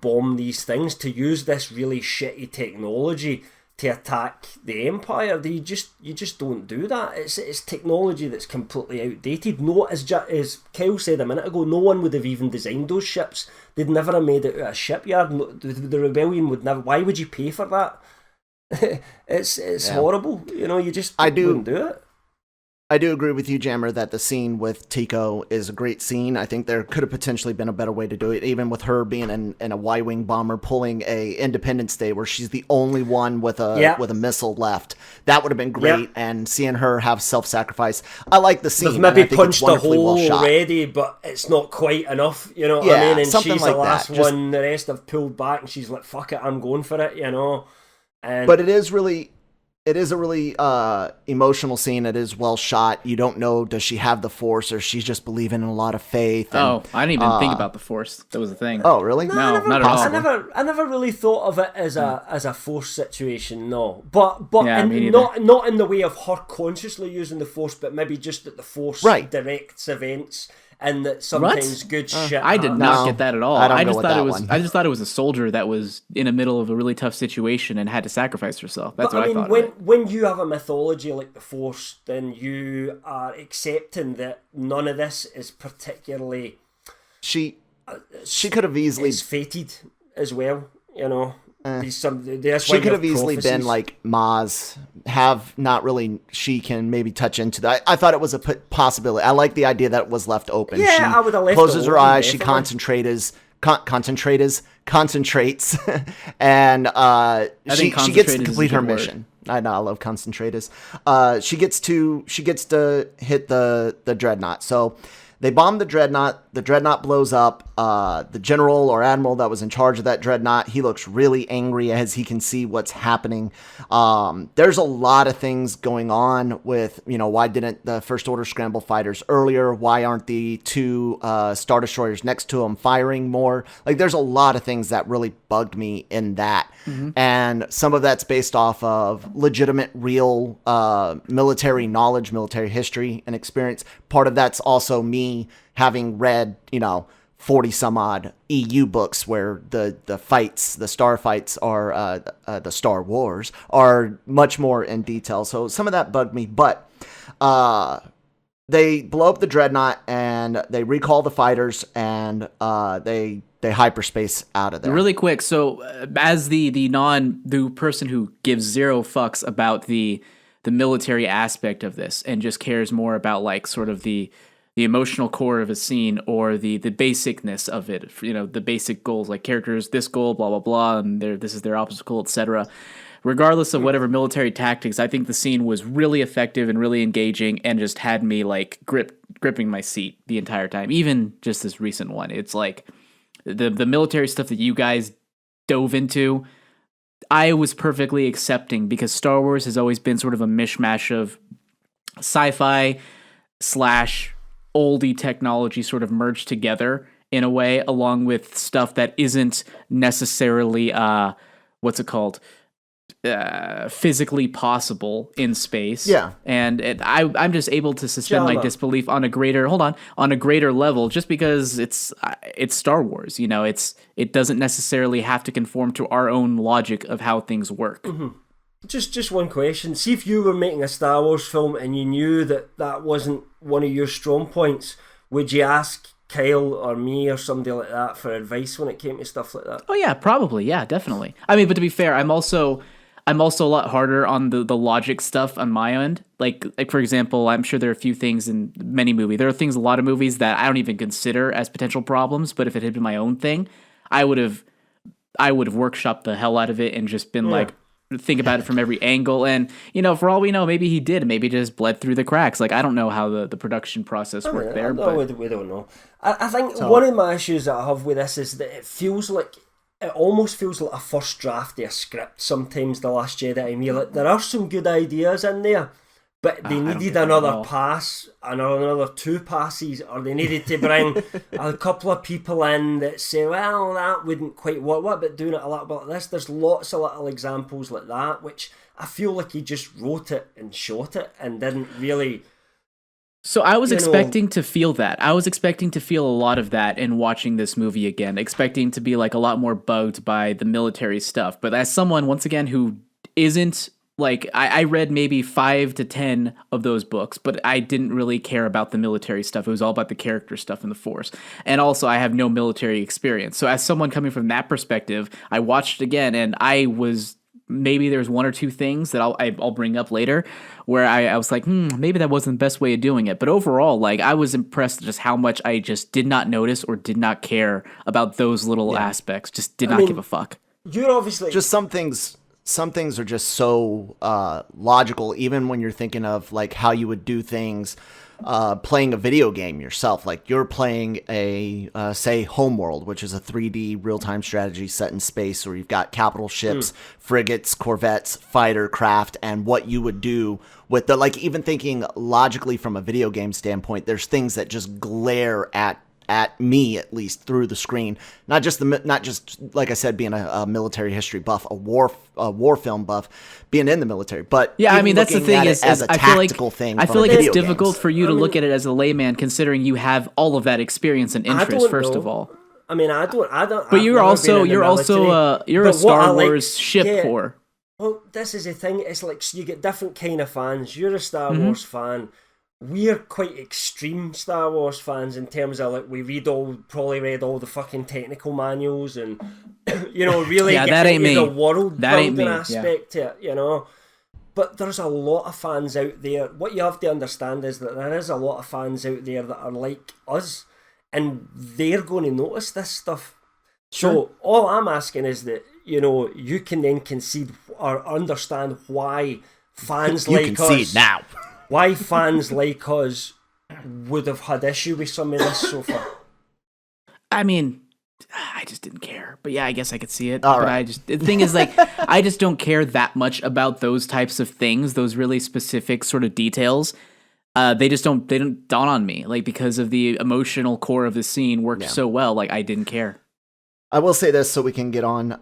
bomb these things, to use this really shitty technology to attack the Empire. You just don't do that. It's technology that's completely outdated. No, as Kyle said a minute ago, no one would have even designed those ships. They'd never have made it out of a shipyard. The rebellion would never. Why would you pay for that? It's horrible. You know, you just wouldn't do it. I do agree with you, Jammer, that the scene with Tico is a great scene. I think there could have potentially been a better way to do it, even with her being in a Y-wing bomber pulling a Independence Day where she's the only one with a missile left. That would have been great, and seeing her have self-sacrifice. I like the scene. They've maybe punched a hole already, but it's not quite enough, you know what I mean? And she's like the last one, the rest have pulled back, and she's like, fuck it, I'm going for it, you know? But it is a really emotional scene. It is well shot. You don't know, does she have the Force, or she's just believing in a lot of faith? And, I didn't even think about the Force. That was the thing. Oh, really? No, not at all. I never really thought of it as a Force situation. No, but me not in the way of her consciously using the Force, but maybe just that the Force directs events. And that sometimes good shit. I did not get that at all. I just thought it was a soldier that was in the middle of a really tough situation and had to sacrifice herself. That's what I thought. When you have a mythology like the Force, then you are accepting that none of this is particularly. She could have easily. It's fated as well, you know. She could have easily been like Maz, have not really. She can maybe touch into that. I thought it was a possibility. I like the idea that it was left open. Yeah, she I would have left closes it her open, eyes. definitely. She concentrates, and she gets to complete her mission. I know, I love concentrators. She gets to hit the Dreadnought. So they bomb the Dreadnought. The Dreadnought blows up. The general or admiral that was in charge of that Dreadnought, he looks really angry as he can see what's happening. There's a lot of things going on with, why didn't the First Order scramble fighters earlier? Why aren't the 2 Star Destroyers next to them firing more? Like, there's a lot of things that really bugged me in that. Mm-hmm. And some of that's based off of legitimate, real military knowledge, military history and experience. Part of that's also me having read, 40 some odd EU books where the fights, the star fights are the Star Wars are much more in detail. So some of that bugged me, but they blow up the dreadnought and they recall the fighters and they hyperspace out of there. Really quick, so as the person who gives zero fucks about the military aspect of this and just cares more about like sort of the emotional core of a scene or the basicness of it, you know, the basic goals, like characters, this goal, blah, blah, blah, and this is their obstacle, etc. Regardless of whatever military tactics, I think the scene was really effective and really engaging and just had me like gripping my seat the entire time, even just this recent one. It's like the military stuff that you guys dove into, I was perfectly accepting because Star Wars has always been sort of a mishmash of sci-fi / oldie technology sort of merged together in a way, along with stuff that isn't necessarily physically possible in space. Yeah. And I'm just able to suspend my disbelief on a greater level just because it's Star Wars. You know, it doesn't necessarily have to conform to our own logic of how things work. Mm-hmm. Just one question. See, if you were making a Star Wars film and you knew that wasn't one of your strong points, would you ask Kyle or me or somebody like that for advice when it came to stuff like that? Oh yeah, probably. Yeah, definitely. I mean, but to be fair, I'm also a lot harder on the logic stuff on my end. Like for example, I'm sure there are a few things in many movies. There are things, a lot of movies that I don't even consider as potential problems, but if it had been my own thing, I would have workshopped the hell out of it and just been like, think about it from every angle. And, you know, for all we know, maybe he did. Maybe just bled through the cracks. Like, I don't know how the production process worked there. But we don't know. I think one of my issues that I have with this is that it almost feels like a first draft of a script sometimes, The Last Jedi. I mean, like, there are some good ideas in there, but they needed another pass, another 2 passes, or they needed to bring a couple of people in that say, well, that wouldn't quite work. What about doing it a little bit like this? There's lots of little examples like that, which I feel like he just wrote it and shot it and didn't really... So I was expecting to feel that. I was expecting to feel a lot of that in watching this movie again, expecting to be like a lot more bugged by the military stuff. But as someone, once again, who isn't... Like, I read maybe 5 to 10 of those books, but I didn't really care about the military stuff. It was all about the character stuff in the Force. And also, I have no military experience. So as someone coming from that perspective, I watched it again, and maybe there's 1 or 2 things that I'll bring up later, where I was like, maybe that wasn't the best way of doing it. But overall, like, I was impressed just how much I just did not notice or did not care about those little aspects. Just did not give a fuck. You're obviously... Just some things are just so logical, even when you're thinking of like how you would do things playing a video game yourself. Like you're playing a, say, Homeworld, which is a 3D real-time strategy set in space where you've got capital ships, frigates, corvettes, fighter craft, and what you would do with the, like, even thinking logically from a video game standpoint, there's things that just glare at me, at least, through the screen. Not just like I said, being a military history buff, a war film buff, being in the military. But yeah, I mean, that's the thing is as a tactical thing. I feel like it's difficult for you to look at it as a layman, considering you have all of that experience and interest. First of all, I mean, I don't. But you're a Star Wars ship core. Well, this is the thing. It's like you get different kind of fans. You're a Star Wars fan. We're quite extreme Star Wars fans in terms of like we probably read all the fucking technical manuals and really get into the world building aspect to it, you know. But there's a lot of fans out there. What you have to understand is that there is a lot of fans out there that are like us, and they're going to notice this stuff. Sure. So all I'm asking is that you can then concede or understand why fans like us. You concede now. Why fans like us would have had issue with some of this so far. I mean, I just didn't care. But yeah, I guess I could see it. All but right. the thing is, like, I just don't care that much about those types of things, those really specific sort of details. They don't dawn on me, like, because of the emotional core of the scene worked so well. Like, I didn't care. I will say this so we can get on.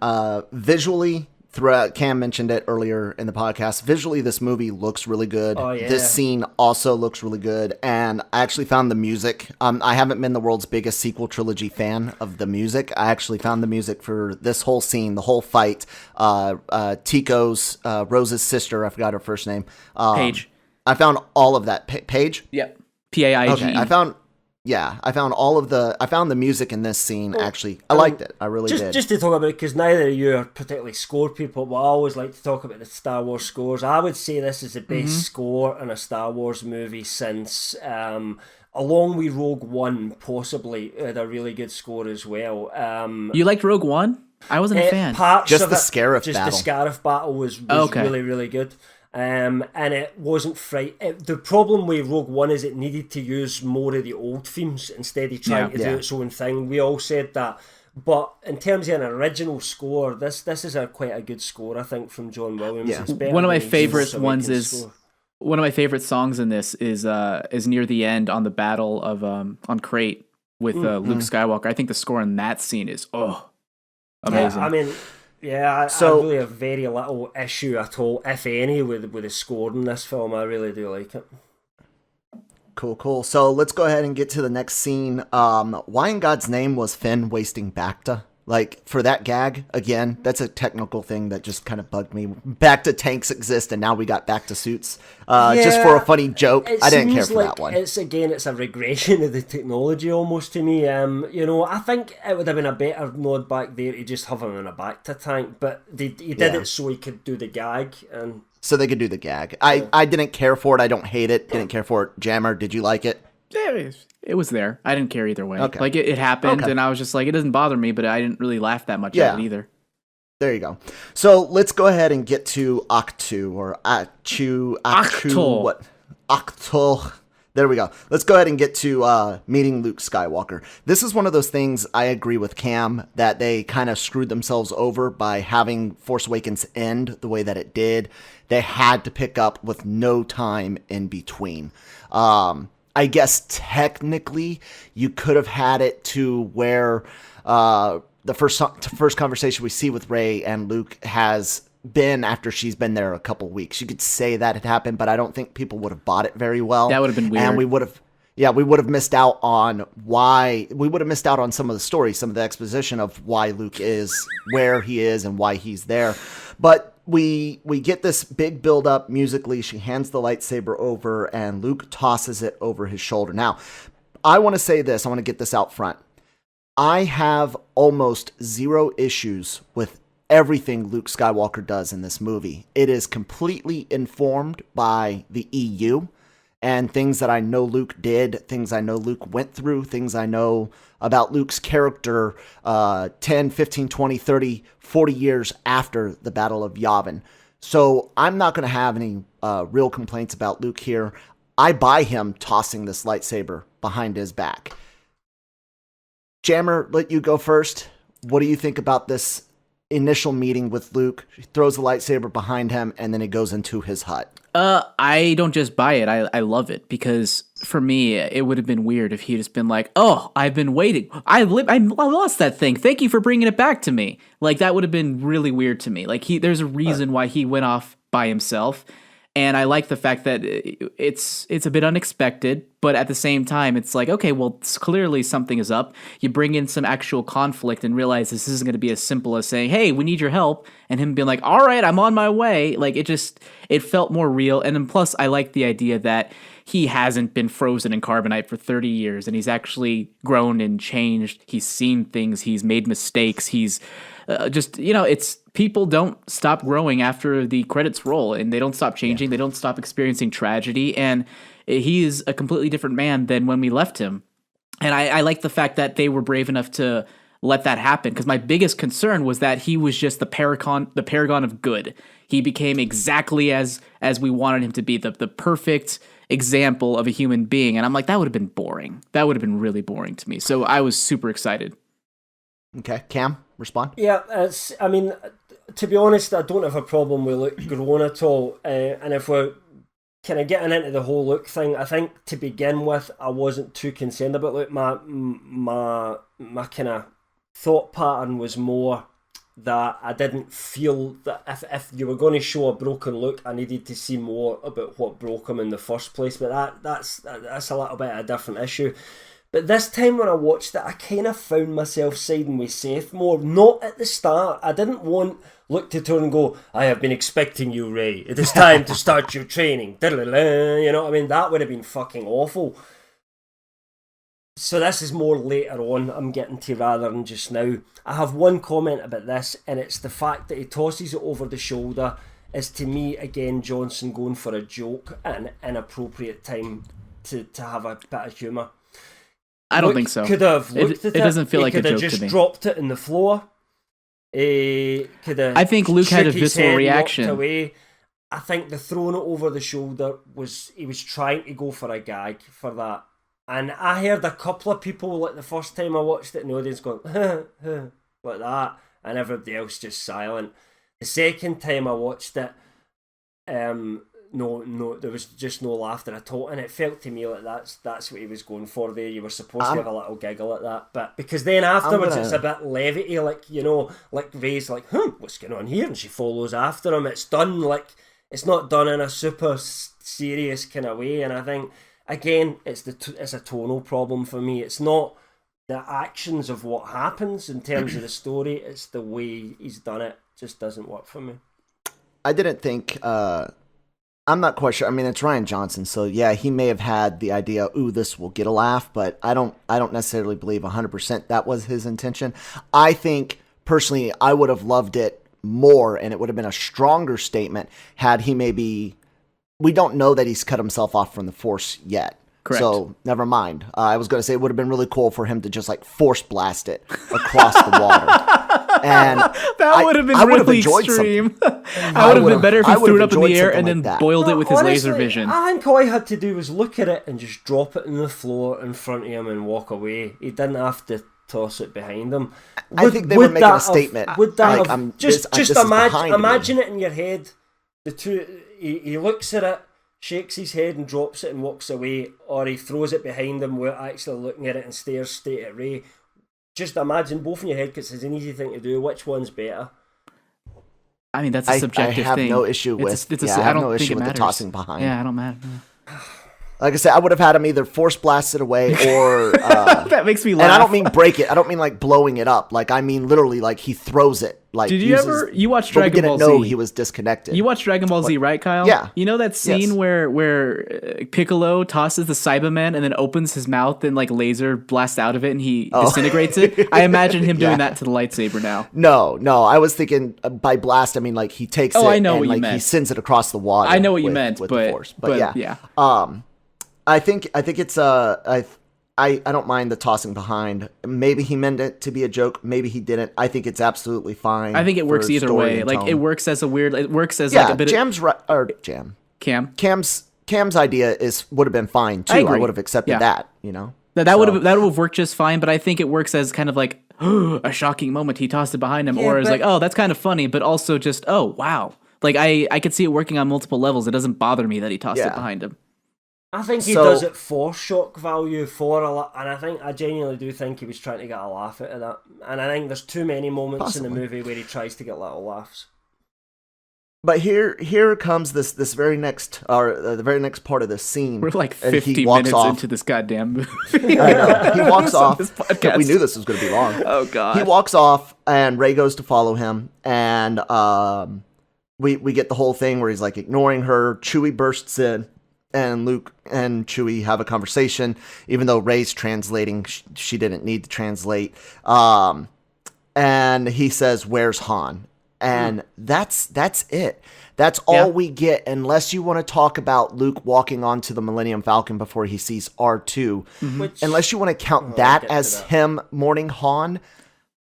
Visually, throughout, Cam mentioned it earlier in the podcast, visually this movie looks really good. Oh, yeah. This scene also looks really good, and I actually found the music. I haven't been the world's biggest sequel trilogy fan of the music. I actually found the music for this whole scene, the whole fight. Tico's Rose's sister, I forgot her first name. Paige. I found all of that. Paige? Yep. Paige. Okay, I found the music in this scene, actually. I liked it. I really did. Just to talk about it, because neither of you are particularly score people, but I always like to talk about the Star Wars scores. I would say this is the best score in a Star Wars movie since, along with Rogue One, possibly, had a really good score as well. You liked Rogue One? I wasn't a fan. Just the Scarif battle. Just the Scarif battle was really, really good. And it wasn't the problem with Rogue One is it needed to use more of the old themes instead of trying to do its own thing. We all said that. But in terms of an original score, this is quite a good score, I think, from John Williams. Yeah. It's better One of my than favorite Force ones Awakens is score. one of my favorite songs in this is near the end on the battle of on Crate with Luke Skywalker. I think the score in that scene is amazing. Yeah, I mean, I really have very little issue at all, if any, with the score in this film. I really do like it. Cool. So let's go ahead and get to the next scene. Why in God's name was Finn wasting Bacta? Like, for that gag, again, that's a technical thing that just kind of bugged me. Bacta tanks exist, and now we got Bacta suits. Just for a funny joke. I didn't care for that one. It's a regression of the technology almost to me. I think it would have been a better nod back there to just have him in a Bacta tank, but he did it so he could do the gag. And so they could do the gag. I didn't care for it. I don't hate it. Didn't care for it. Jammer, did you like it? Yeah, it was there. I didn't care either way. Okay. Like, it happened, and I was just like, it doesn't bother me, but I didn't really laugh that much at it either. There you go. So let's go ahead and get to Ahch-To, or Ahch-To, what? Ahch-To. There we go. Let's go ahead and get to meeting Luke Skywalker. This is one of those things I agree with Cam, that they kind of screwed themselves over by having Force Awakens end the way that it did. They had to pick up with no time in between. I guess technically you could have had it to where the first conversation we see with Rey and Luke has been after she's been there a couple weeks. You could say that had happened, but I don't think people would have bought it very well. That would have been weird. And we would have missed out on some of the story, some of the exposition of why Luke is where he is and why he's there. But we get this big build up musically. She hands the lightsaber over and Luke tosses it over his shoulder. Now, I want to say this. I want to get this out front. I have almost zero issues with everything Luke Skywalker does in this movie. It is completely informed by the EU and things that I know Luke did, things I know Luke went through, things I know about Luke's character 10, 15, 20, 30, 40 years after the Battle of Yavin. So I'm not going to have any real complaints about Luke here. I buy him tossing this lightsaber behind his back. Jammer, let you go first. What do you think about this initial meeting with Luke? He throws the lightsaber behind him, and then he goes into his hut. I don't just buy it. I love it, because for me, it would have been weird if he just been like, "Oh, I've been waiting. I lost that thing. Thank you for bringing it back to me." Like, that would have been really weird to me. Like, there's a reason why he went off by himself. And I like the fact that it's a bit unexpected, but at the same time, it's like, okay, well, clearly something is up. You bring in some actual conflict and realize this isn't going to be as simple as saying, "Hey, we need your help," and him being like, "All right, I'm on my way." Like, it felt more real. And then plus, I like the idea that he hasn't been frozen in carbonite for 30 years, and he's actually grown and changed. He's seen things. He's made mistakes. He's it's people don't stop growing after the credits roll, and they don't stop changing. They don't stop experiencing tragedy, and he is a completely different man than when we left him. And I like the fact that they were brave enough to let that happen, because my biggest concern was that he was just the paragon of good. He became exactly as we wanted him to be, the perfect example of a human being. And I'm like, that would have been boring. That would have been really boring to me. So I was super excited. Okay, Cam, respond. Yeah, to be honest, I don't have a problem with Luke growing at all. And if we're kind of getting into the whole Luke thing, I think to begin with, I wasn't too concerned about Luke. My kind of thought pattern was more, that I didn't feel that if you were going to show a broken Luke, I needed to see more about what broke him in the first place. But that's a little bit of a different issue. But this time when I watched it, I kind of found myself siding with Seth more. Not at the start. I didn't want Luke to turn and go, I have been expecting you, Rey. It is time to start your training. You know what I mean? That would have been fucking awful. So this is more later on I'm getting to rather than just now. I have one comment about this, and it's the fact that he tosses it over the shoulder is, to me, again, Johnson going for a joke at an inappropriate time to have a bit of humour. I don't think so. Could have looked at it. It doesn't feel like a joke to me. Could have just dropped it in the floor. I think Luke had a visceral reaction. Away. I think the throwing it over the shoulder he was trying to go for a gag for that. And I heard a couple of people, like the first time I watched it, in the audience going, like that, and everybody else just silent. The second time I watched it, no, there was just no laughter at all, and it felt to me like that's what he was going for there. You were supposed to have a little giggle at that, but because then afterwards it's a bit levity, like, you know, like Rey's like, what's going on here? And she follows after him. It's done like, it's not done in a super serious kind of way, and I think, again, it's a tonal problem for me. It's not the actions of what happens in terms of the story, it's the way he's done it. Just doesn't work for me. I didn't think, I'm not quite sure. I mean, it's Rian Johnson, so yeah, he may have had the idea, ooh, this will get a laugh, but I don't necessarily believe 100% that was his intention. I think, personally, I would have loved it more, and it would have been a stronger statement had he maybe... We don't know that he's cut himself off from the Force yet. Correct. So, never mind. I was going to say it would have been really cool for him to just, like, force blast it across the water. And that would have been really extreme. That would have been better if he threw it up in the air and then boiled it with his laser vision. I think all he had to do was look at it and just drop it on the floor in front of him and walk away. He didn't have to toss it behind him. I think they were making a statement. Would that have... Just imagine it in your head. The two... He looks at it, shakes his head and drops it and walks away, or he throws it behind him without actually looking at it and stares straight at Rey. Just imagine both in your head, because it's an easy thing to do. Which one's better? I mean, that's a subjective thing. I have no issue with the tossing behind. Yeah, I don't matter. Like I said, I would have had him either force blast it away or... that makes me laugh. And I don't mean break it. I don't mean like blowing it up. Like, I mean literally like he throws it. Like, did you watch Dragon Ball Z? No, he was disconnected. You watched Dragon Ball Z, right, Kyle? Yeah. You know that scene where Piccolo tosses the Cyberman and then opens his mouth and like laser blasts out of it and he disintegrates it? I imagine him doing that to the lightsaber now. No. I was thinking by blast, I mean like he takes it I know and what you like meant. he sends it across the water. I know what you meant, with but the Force. But yeah. I think it's I don't mind the tossing behind. Maybe he meant it to be a joke. Maybe he didn't. I think it's absolutely fine. I think it works either way. Like it works as a weird. It works as like a bit. Cam's idea would have been fine too. I would have accepted that. You know that would have worked just fine. But I think it works as kind of like a shocking moment. He tossed it behind him, or as like, oh, that's kind of funny, but also just, oh wow. Like I could see it working on multiple levels. It doesn't bother me that he tossed it behind him. I think he does it for shock value, for a lot, and I genuinely do think he was trying to get a laugh out of that. And I think there's too many moments in the movie where he tries to get little laughs. But here comes this very next, the very next part of this scene. We're like 50 minutes into this goddamn movie. I know. He walks off. We knew this was going to be long. Oh god. He walks off, and Rey goes to follow him, and we get the whole thing where he's like ignoring her. Chewie bursts in. And Luke and Chewie have a conversation, even though Rey's translating. She didn't need to translate. And he says, "Where's Han?" And that's it. That's all we get, unless you want to talk about Luke walking onto the Millennium Falcon before he sees R2. Mm-hmm. Unless you want to count that as him mourning Han.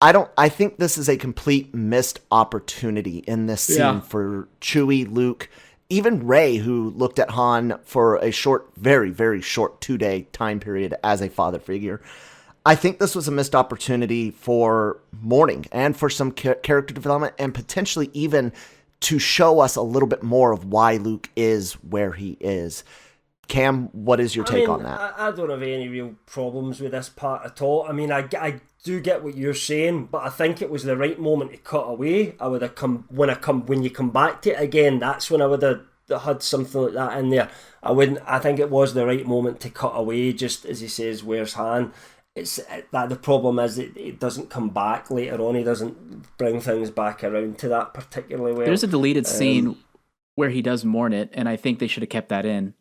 I think this is a complete missed opportunity in this scene for Chewie, Luke, even Rey, who looked at Han for a short, very, very short 2-day time period as a father figure. I think this was a missed opportunity for mourning and for some character development, and potentially even to show us a little bit more of why Luke is where he is. Cam, what is your take on that? I don't have any real problems with this part at all. I mean, I do get what you're saying, but I think it was the right moment to cut away. I would have when you come back to it again, that's when I would have had something like that in there. I think it was the right moment to cut away, just as he says, where's Han? It's that the problem is it doesn't come back later on. He doesn't bring things back around to that particularly well. There's a deleted scene where he does mourn it, and I think they should have kept that in.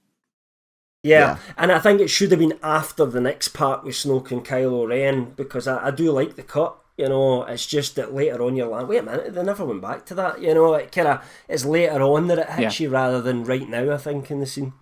Yeah, and I think it should have been after the next part with Snoke and Kylo Ren, because I do like the cut. It's just that later on you're like, wait a minute, they never went back to that. It kind of is later on that it hits you rather than right now, I think, in the scene.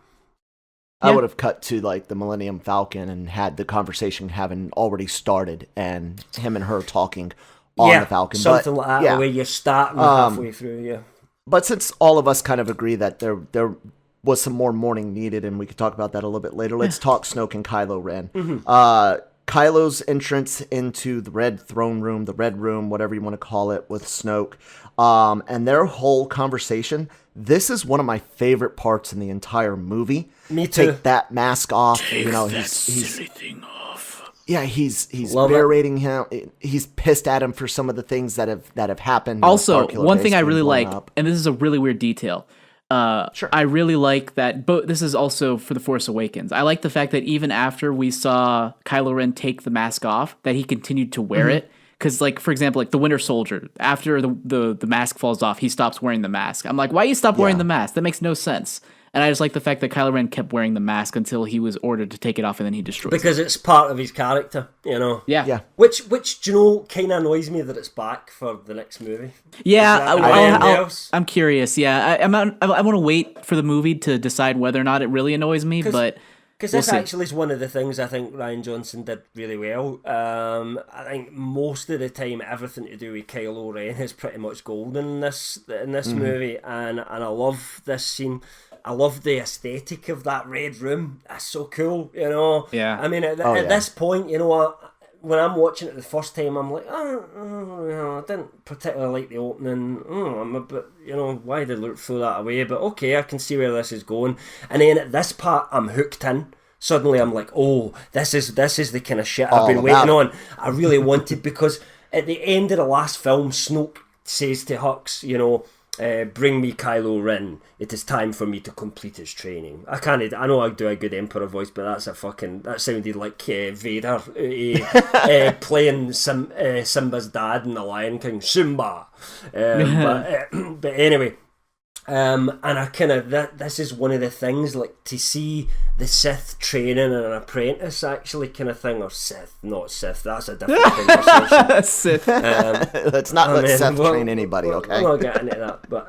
I would have cut to like the Millennium Falcon and had the conversation having already started and him and her talking on the Falcon. Something like that, the way you're starting halfway through, But since all of us kind of agree that there was some more mourning needed, and we could talk about that a little bit later, let's talk Snoke and Kylo Ren. Mm-hmm. Kylo's entrance into the Red Throne Room, the Red Room, whatever you want to call it, with Snoke, and their whole conversation. This is one of my favorite parts in the entire movie. Me too. Take that mask off. Take that silly thing off. Yeah, he's berating him. He's pissed at him for some of the things that have happened. Also, one thing I really like, and this is a really weird detail. Sure. I really like that, but this is also for The Force Awakens. I like the fact that even after we saw Kylo Ren take the mask off, that he continued to wear it. Because, like, for example, like the Winter Soldier, after the mask falls off, he stops wearing the mask. I'm like, why you stop wearing the mask? That makes no sense. And I just like the fact that Kylo Ren kept wearing the mask until he was ordered to take it off, and then he destroyed it. Because it's part of his character, Yeah. Which kind of annoys me that it's back for the next movie. Yeah, I'm curious. Yeah, I want to wait for the movie to decide whether or not it really annoys me, but... Because this actually is one of the things I think Rian Johnson did really well. I think most of the time everything to do with Kylo Ren is pretty much golden in this movie, and I love this scene. I love the aesthetic of that red room. That's so cool, Yeah. I mean, at this point, when I'm watching it the first time, I'm like, I didn't particularly like the opening. I'm a bit, why did they throw that away? But okay, I can see where this is going. And then at this part, I'm hooked in. Suddenly, I'm like, oh, this is the kind of shit I've been waiting on. I really wanted, because at the end of the last film, Snoke says to Hux, bring me Kylo Ren. It is time for me to complete his training. I know I do a good Emperor voice, but that sounded like Vader playing Simba's dad in The Lion King, Simba. But anyway, and I kind of this is one of the things, like, to see the Sith training an apprentice, actually, kind of thing, or Sith, not Sith. That's a different conversation. Sith. Let's not let Sith train anybody, okay? I'm not getting into that, but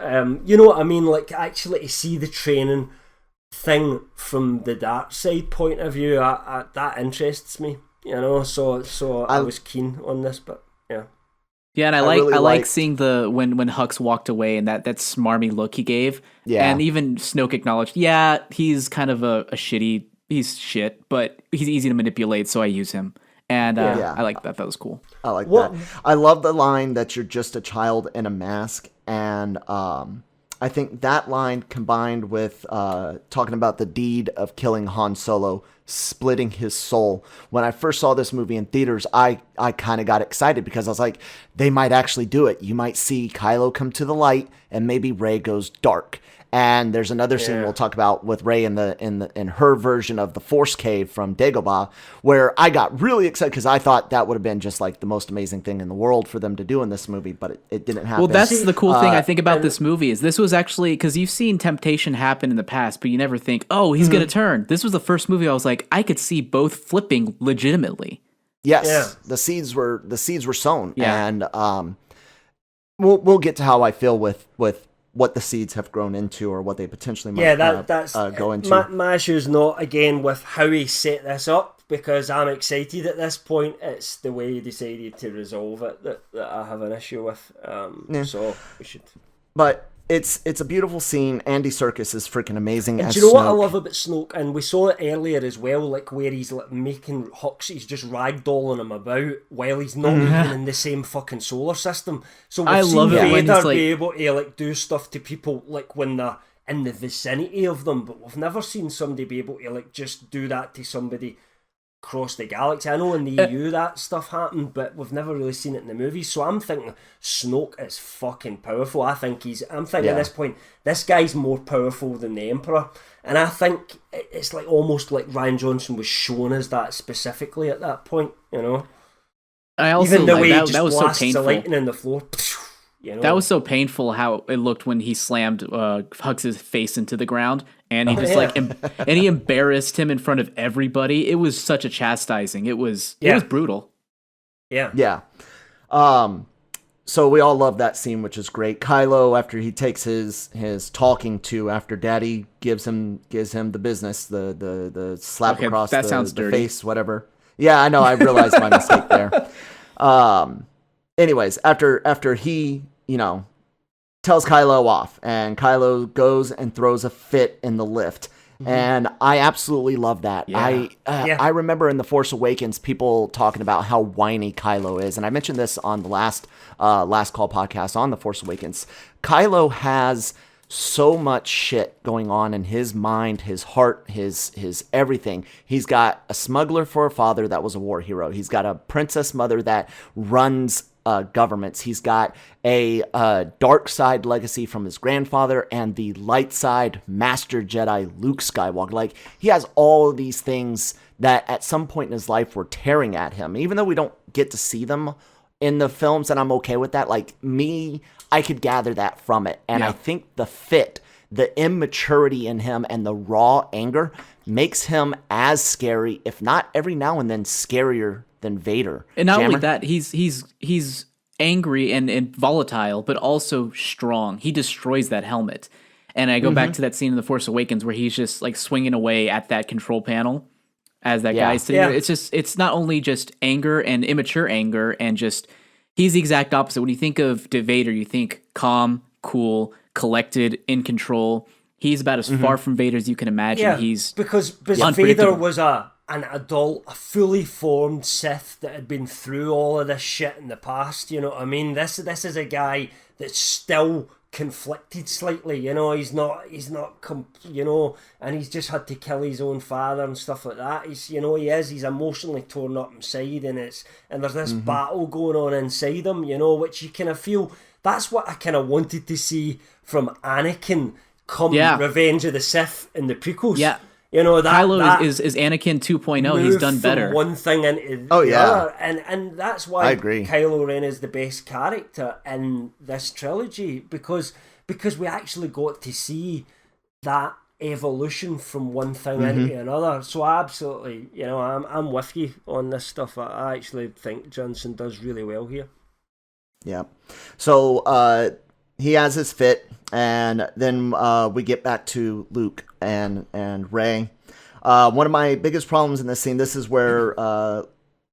you know what I mean. Like, actually, to see the training thing from the dark side point of view, that interests me. So I was keen on this, but yeah. Yeah, and I like seeing when Hux walked away and that smarmy look he gave. Yeah. And even Snoke acknowledged, he's kind of he's shit, but he's easy to manipulate, so I use him. And I like that. That was cool. I like that. I love the line that you're just a child in a mask, and I think that line combined with talking about the deed of killing Han Solo, splitting his soul. When I first saw this movie in theaters, I kind of got excited because I was like, they might actually do it. You might see Kylo come to the light and maybe Rey goes dark. And there's another scene we'll talk about with Rey in her version of the Force Cave from Dagobah, where I got really excited because I thought that would have been just like the most amazing thing in the world for them to do in this movie, but it didn't happen. Well, that's the cool thing I think about this movie is this was actually, because you've seen temptation happen in the past, but you never think, oh, he's going to turn. This was the first movie I was like, I could see both flipping legitimately. Yes, the seeds were sown, and we'll get to how I feel with what the seeds have grown into or what they potentially might go into. My issue is not, again, with how he set this up, because I'm excited at this point. It's the way he decided to resolve it that I have an issue with. So we should... But it's a beautiful scene. Andy Serkis is freaking amazing. And do you know what I love about Snoke? And we saw it earlier as well, like where he's like making Hux, he's just ragdolling him about while he's not even in the same fucking solar system. So we've seen Vader be able to like do stuff to people like when they're in the vicinity of them, but we've never seen somebody be able to like just do that to somebody across the galaxy. I know in the EU that stuff happened, but we've never really seen it in the movies. So I'm thinking Snoke is fucking powerful. I'm thinking at this point, this guy's more powerful than the Emperor. And I think it's like almost like Rian Johnson was showing us that specifically at that point, you know. I also even the like way that, he that was just so blasts the painful. lightning in the floor. You know? That was so painful how it looked when he slammed Hux' face into the ground, and he just and he embarrassed him in front of everybody. It was such a chastising. It was brutal. Yeah. Yeah. So we all love that scene, which is great. Kylo, after he takes his talking to, after Daddy gives him the business, the slap across that the, sounds the dirty. face, whatever. Yeah, I know. I realized my mistake there. Anyways, after he, tells Kylo off, and Kylo goes and throws a fit in the lift. And I absolutely love that. Yeah. I remember in The Force Awakens, people talking about how whiny Kylo is. And I mentioned this on the last call podcast on The Force Awakens. Kylo has so much shit going on in his mind, his heart, his everything. He's got a smuggler for a father that was a war hero. He's got a princess mother that runs governments. He's got a dark side legacy from his grandfather and the light side master Jedi Luke Skywalker. Like, he has all of these things that at some point in his life were tearing at him, even though we don't get to see them in the films, and I'm okay with that. Like, me, I could gather that from it. And I think the immaturity in him and the raw anger makes him as scary, if not every now and then scarier than Vader. And not Jammer? only that, he's angry and volatile, but also strong. He destroys that helmet. And I go back to that scene in The Force Awakens where he's just like swinging away at that control panel as that guy's sitting there. It's not only just anger and immature anger, and just, he's the exact opposite. When you think of Vader, you think calm, cool, collected, in control. He's about as far from Vader as you can imagine. Yeah, He's because Vader was an adult, a fully formed Sith that had been through all of this shit in the past. You know what I mean? This is a guy that's still conflicted slightly. You know, he's not, and he's just had to kill his own father and stuff like that. He's emotionally torn up inside, and there's this battle going on inside him. You know, which you kind of feel. That's what I kind of wanted to see from Anakin come Revenge of the Sith in the prequels. Yeah. You know, Kylo is Anakin 2.0. He's done better. From one thing into the other. And that's why I agree. Kylo Ren is the best character in this trilogy, because we actually got to see that evolution from one thing into another. So absolutely, I'm with you on this stuff. I actually think Johnson does really well here. Yeah. So he has his fit, and then we get back to Luke and Rey. One of my biggest problems in this scene, this is where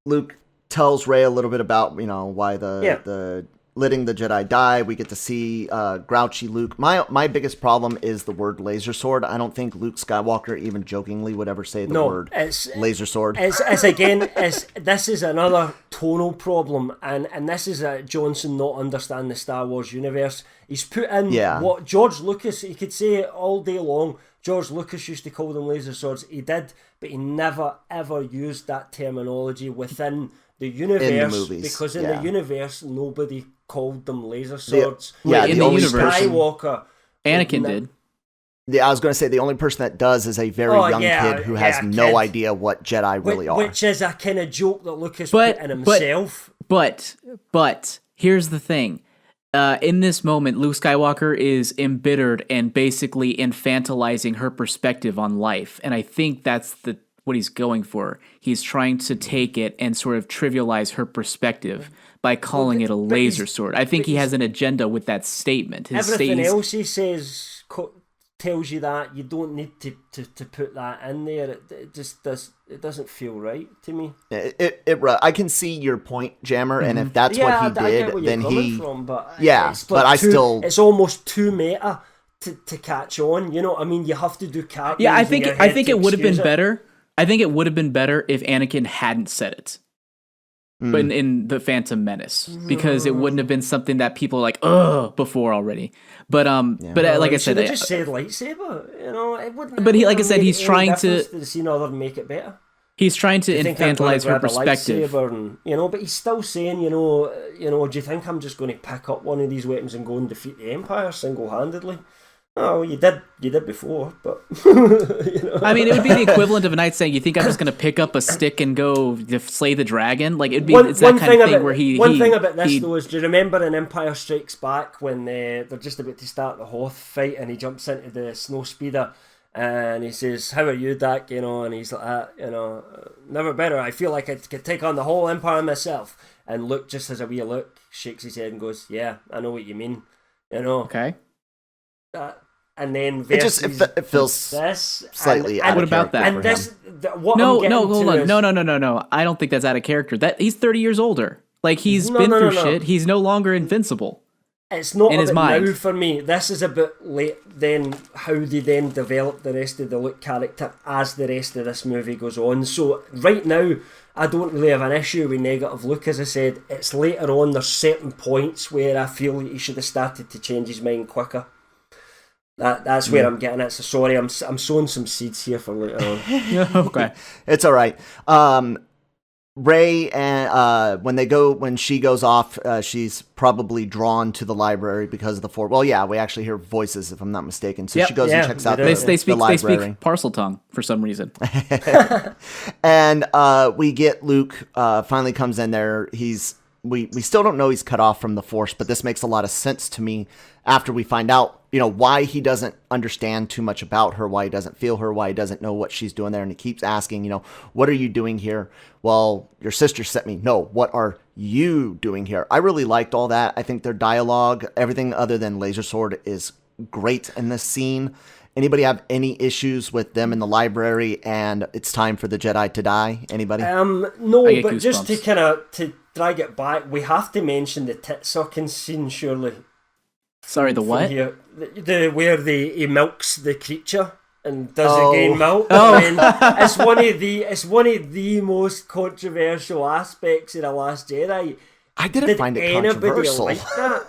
Luke tells Rey a little bit about, why the letting the Jedi die. We get to see grouchy Luke. My biggest problem is the word laser sword. I don't think Luke Skywalker even jokingly would ever say the word laser sword. This is another tonal problem, and this is Johnson not understanding the Star Wars universe. He's put in what George Lucas, he could say it all day long. George Lucas used to call them laser swords. He did, but he never ever used that terminology within the universe, in the movies, because in the universe nobody called them laser swords. In the universe, Skywalker, Anakin did. Yeah, I was going to say the only person that does is a very young kid who has no idea what Jedi really are. Which is a kind of joke that Lucas put in himself. But here's the thing. In this moment, Luke Skywalker is embittered and basically infantilizing her perspective on life. And I think that's what he's going for. He's trying to take it and sort of trivialize her perspective by calling it a laser sword. I think he has an agenda with that statement. Everything else he says tells you that you don't need to put that in there. It just doesn't feel right to me. I can see your point, Jammer, and if that's what he did, then he. But it's almost too meta to catch on. You know what I mean? You have to do characters. Yeah, I think it would have been better. I think it would have been better if Anakin hadn't said it. but in the Phantom Menace, because it wouldn't have been something that people like before already. But like I said, they just said lightsaber. It wouldn't. But like I said, he's trying to the scene other than make it better. He's trying to infantilize her perspective. And, but he's still saying, do you think I'm just going to pick up one of these weapons and go and defeat the Empire single-handedly? Oh, you did before, but I mean, it would be the equivalent of a knight saying, "You think I'm just going to pick up a stick and go slay the dragon?" Like it's that kind of thing where he. One thing about this though is, do you remember in Empire Strikes Back when they're just about to start the Hoth fight and he jumps into the snowspeeder and he says, "How are you, Dak?" And he's like, "Never better. I feel like I could take on the whole Empire myself." And Luke just has a wee look, shakes his head and goes, "Yeah, I know what you mean." Okay. And then it feels this slightly and, out what of about that? character And for this, him. hold on. No. I don't think that's out of character. That he's 30 years older. Like he's been through shit. He's no longer invincible. It's not in his about mind. now for me. This is about late. Then how they then develop the rest of the Luke character as the rest of this movie goes on. So right now, I don't really have an issue with negative Luke. As I said, it's later on. There's certain points where I feel he should have started to change his mind quicker. That's where I'm getting at. So sorry, I'm sowing some seeds here for later on. Okay, it's all right. Rey and when she goes off, she's probably drawn to the library because of the Force. Well, yeah, we actually hear voices if I'm not mistaken. So she goes and checks out the library. They speak parcel tongue for some reason. And we get Luke finally comes in there. We still don't know he's cut off from the Force, but this makes a lot of sense to me after we find out, why he doesn't understand too much about her, why he doesn't feel her, why he doesn't know what she's doing there. And he keeps asking, what are you doing here? Well, your sister sent me. No, what are you doing here? I really liked all that. I think their dialogue, everything other than laser sword, is great in this scene. Anybody have any issues with them in the library and it's time for the Jedi to die? Anybody? No, but just to kind of to drag it back, we have to mention the tit sucking scene, surely. Sorry, the what? Here, the where he milks the creature and does again milk. Oh. I mean, it's one of the most controversial aspects of The Last Jedi. I didn't find it controversial. Like that?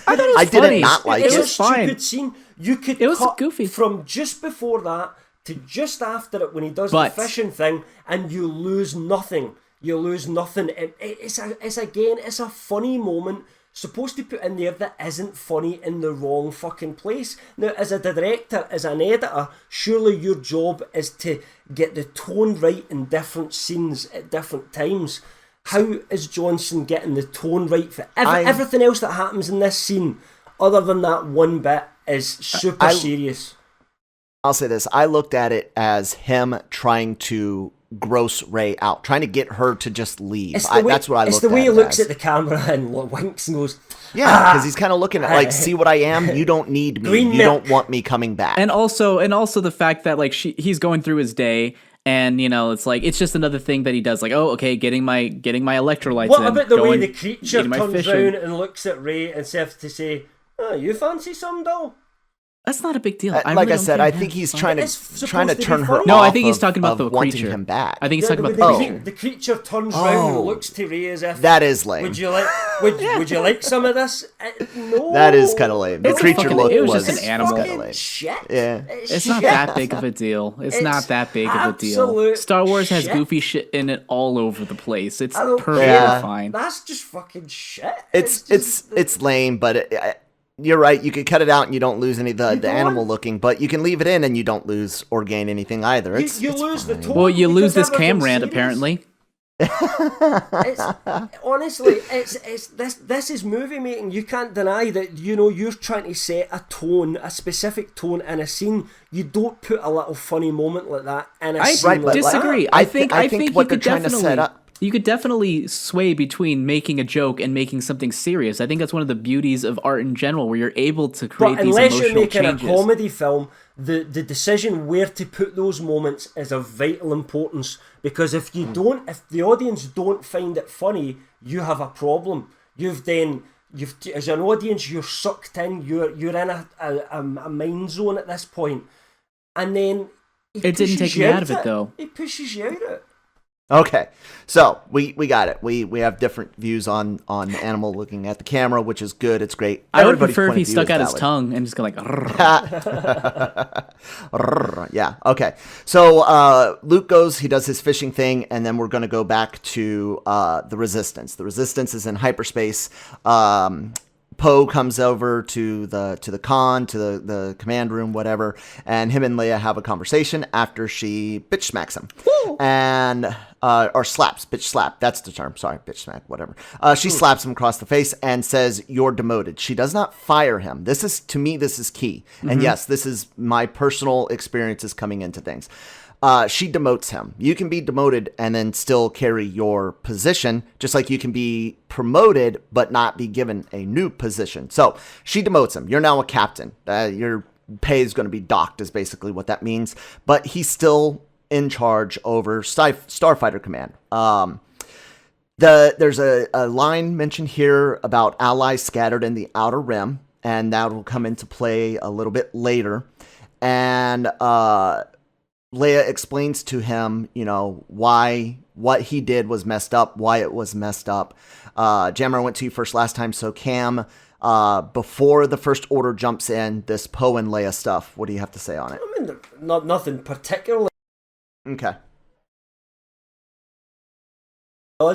I did not like it. It was a stupid scene. You could cut goofy from just before that to just after it when he does the fishing thing, and you lose nothing. You lose nothing. It's a funny moment. Supposed to put in there that isn't funny in the wrong fucking place. Now, as a director, as an editor, surely your job is to get the tone right in different scenes at different times. How is Johnson getting the tone right for everything else that happens in this scene, other than that one bit, is super serious? I'll say this. I looked at it as him trying to gross Rey out, trying to get her to just leave. That's what I looked at. It's the way he looks at the camera and winks and goes, yeah, because he's kind of looking at like, see what I am? You don't need me. You don't want me coming back. And also the fact that like he's going through his day. And it's like it's just another thing that he does. Like, oh, okay, getting my electrolytes. What about the way the creature turns around and looks at Rey and says to say, "Oh, you fancy some doll?" That's not a big deal. Like I said, I think he's trying to turn her off. No, I think he's talking about the creature. Him back. I think he's talking about the creature. The creature turns around and looks to Rey as if that is lame. Would you like some of this? No. That is kind of lame. The creature look it was just an animal. Shit. Yeah, it's not that big of a deal. It's not that big of a deal. Star Wars has goofy shit in it all over the place. It's perfectly fine. That's just fucking shit. It's lame, but you're right. You could cut it out and you don't lose any of the animal looking, but you can leave it in and you don't lose or gain anything either. You lose the tone. Well, you lose this cam rant apparently. Honestly, this is movie making. You can't deny that. You're trying to set a tone, a specific tone in a scene. You don't put a little funny moment like that in a scene. I disagree. I think what they're trying to set up. You could definitely sway between making a joke and making something serious. I think that's one of the beauties of art in general, where you're able to create these emotional changes. But unless you're making a comedy film, the decision where to put those moments is of vital importance. Because if the audience don't find it funny, you have a problem. You've as an audience, you're sucked in. You're in a mind zone at this point, and then it didn't take me out of it though. It pushes you out of it. Okay, so we got it. We have different views on Animal looking at the camera, which is good. It's great. I would Everybody's prefer if point he of view stuck is out his valid. tongue and just go like. Yeah. Okay. So Luke goes. He does his fishing thing, and then we're going to go back to the Resistance. The Resistance is in hyperspace. Poe comes over to the con, to the command room, whatever, and him and Leia have a conversation after she bitch smacks him. And or slaps, bitch slap, that's the term. Sorry, bitch smack, whatever. She slaps him across the face and says, "You're demoted." She does not fire him. This is, to me, this is key. And yes, this is my personal experiences coming into things. She demotes him. You can be demoted and then still carry your position, just like you can be promoted but not be given a new position. So she demotes him. You're now a captain. Your pay is going to be docked, is basically what that means. But he's still in charge over Starfighter Command. There's a line mentioned here about allies scattered in the Outer Rim, and that will come into play a little bit later. And Leia explains to him, why what he did was messed up, why it was messed up. Jammer, I went to you first last time, so Cam, before the First Order jumps in, this Poe and Leia stuff, what do you have to say on it? I mean, nothing particularly. Okay.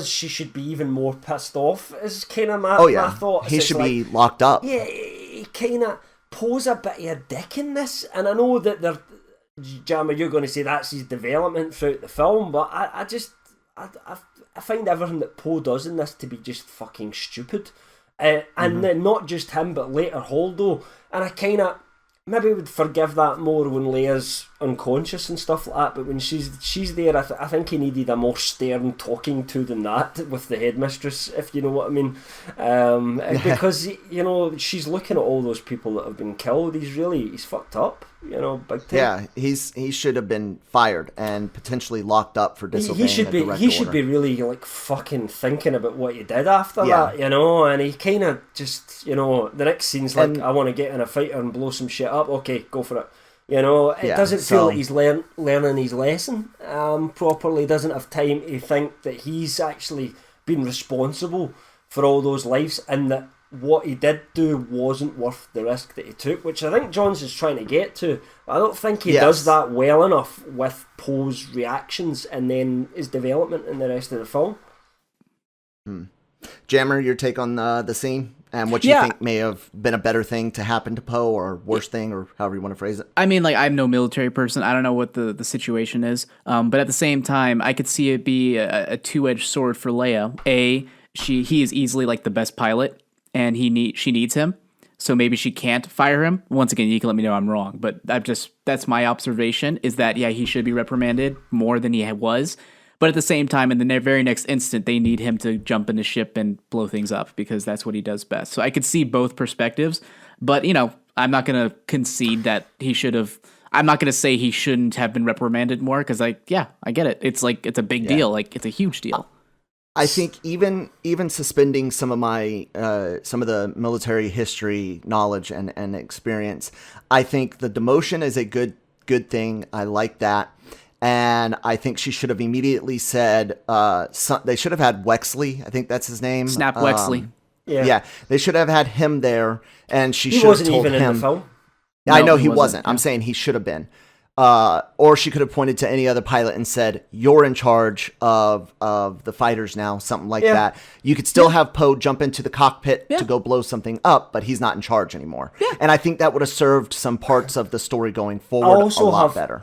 She should be even more pissed off, is kind of my thought. He should be locked up. Yeah, he kind of Poe's a bit of a dick in this, and I know that Jammer, you're going to say that's his development throughout the film, but I find everything that Poe does in this to be just fucking stupid. And then not just him, but later Holdo. And I kind of maybe would forgive that more when Leia's unconscious and stuff like that, but when she's there, I think he needed a more stern talking to than that with the headmistress, if you know what I mean. Because, she's looking at all those people that have been killed. He's fucked up, big time. Yeah, he should have been fired and potentially locked up for disobeying a direct order. He should be really, fucking thinking about what he did after that, and he kind of just, the next scene's like, I want to get in a fighter and blow some shit up. Okay, go for it. It doesn't feel like he's learning his lesson properly. Doesn't have time to think that he's actually been responsible for all those lives, and that what he did do wasn't worth the risk that he took, which I think Johns is trying to get to. I don't think he does that well enough with Poe's reactions and then his development in the rest of the film. Jammer, your take on the scene and what you think may have been a better thing to happen to Poe, or worst thing, or however you want to phrase it. I mean, I'm no military person. I don't know what the situation is. But at the same time, I could see it be a two-edged sword for Leia. He is easily the best pilot, and she needs him. So maybe she can't fire him. Once again, you can let me know I'm wrong, but that's my observation, is that, he should be reprimanded more than he was. But at the same time, in the very next instant, they need him to jump in the ship and blow things up, because that's what he does best. So I could see both perspectives, but, I'm not going to concede that he should have. I'm not going to say he shouldn't have been reprimanded more, because, I get it. It's it's a big deal. It's a huge deal. I think even suspending some of the military history knowledge and experience, I think the demotion is a good thing. I like that. And I think she should have immediately said, they should have had Wexley. I think that's his name. Snap Wexley. Yeah. They should have had him there, and she should have told him. He wasn't even in the film. I know he wasn't. I'm saying he should have been. Or she could have pointed to any other pilot and said, "You're in charge of the fighters now," something like that. You could still have Poe jump into the cockpit to go blow something up, but he's not in charge anymore. Yeah. And I think that would have served some parts of the story going forward a lot better.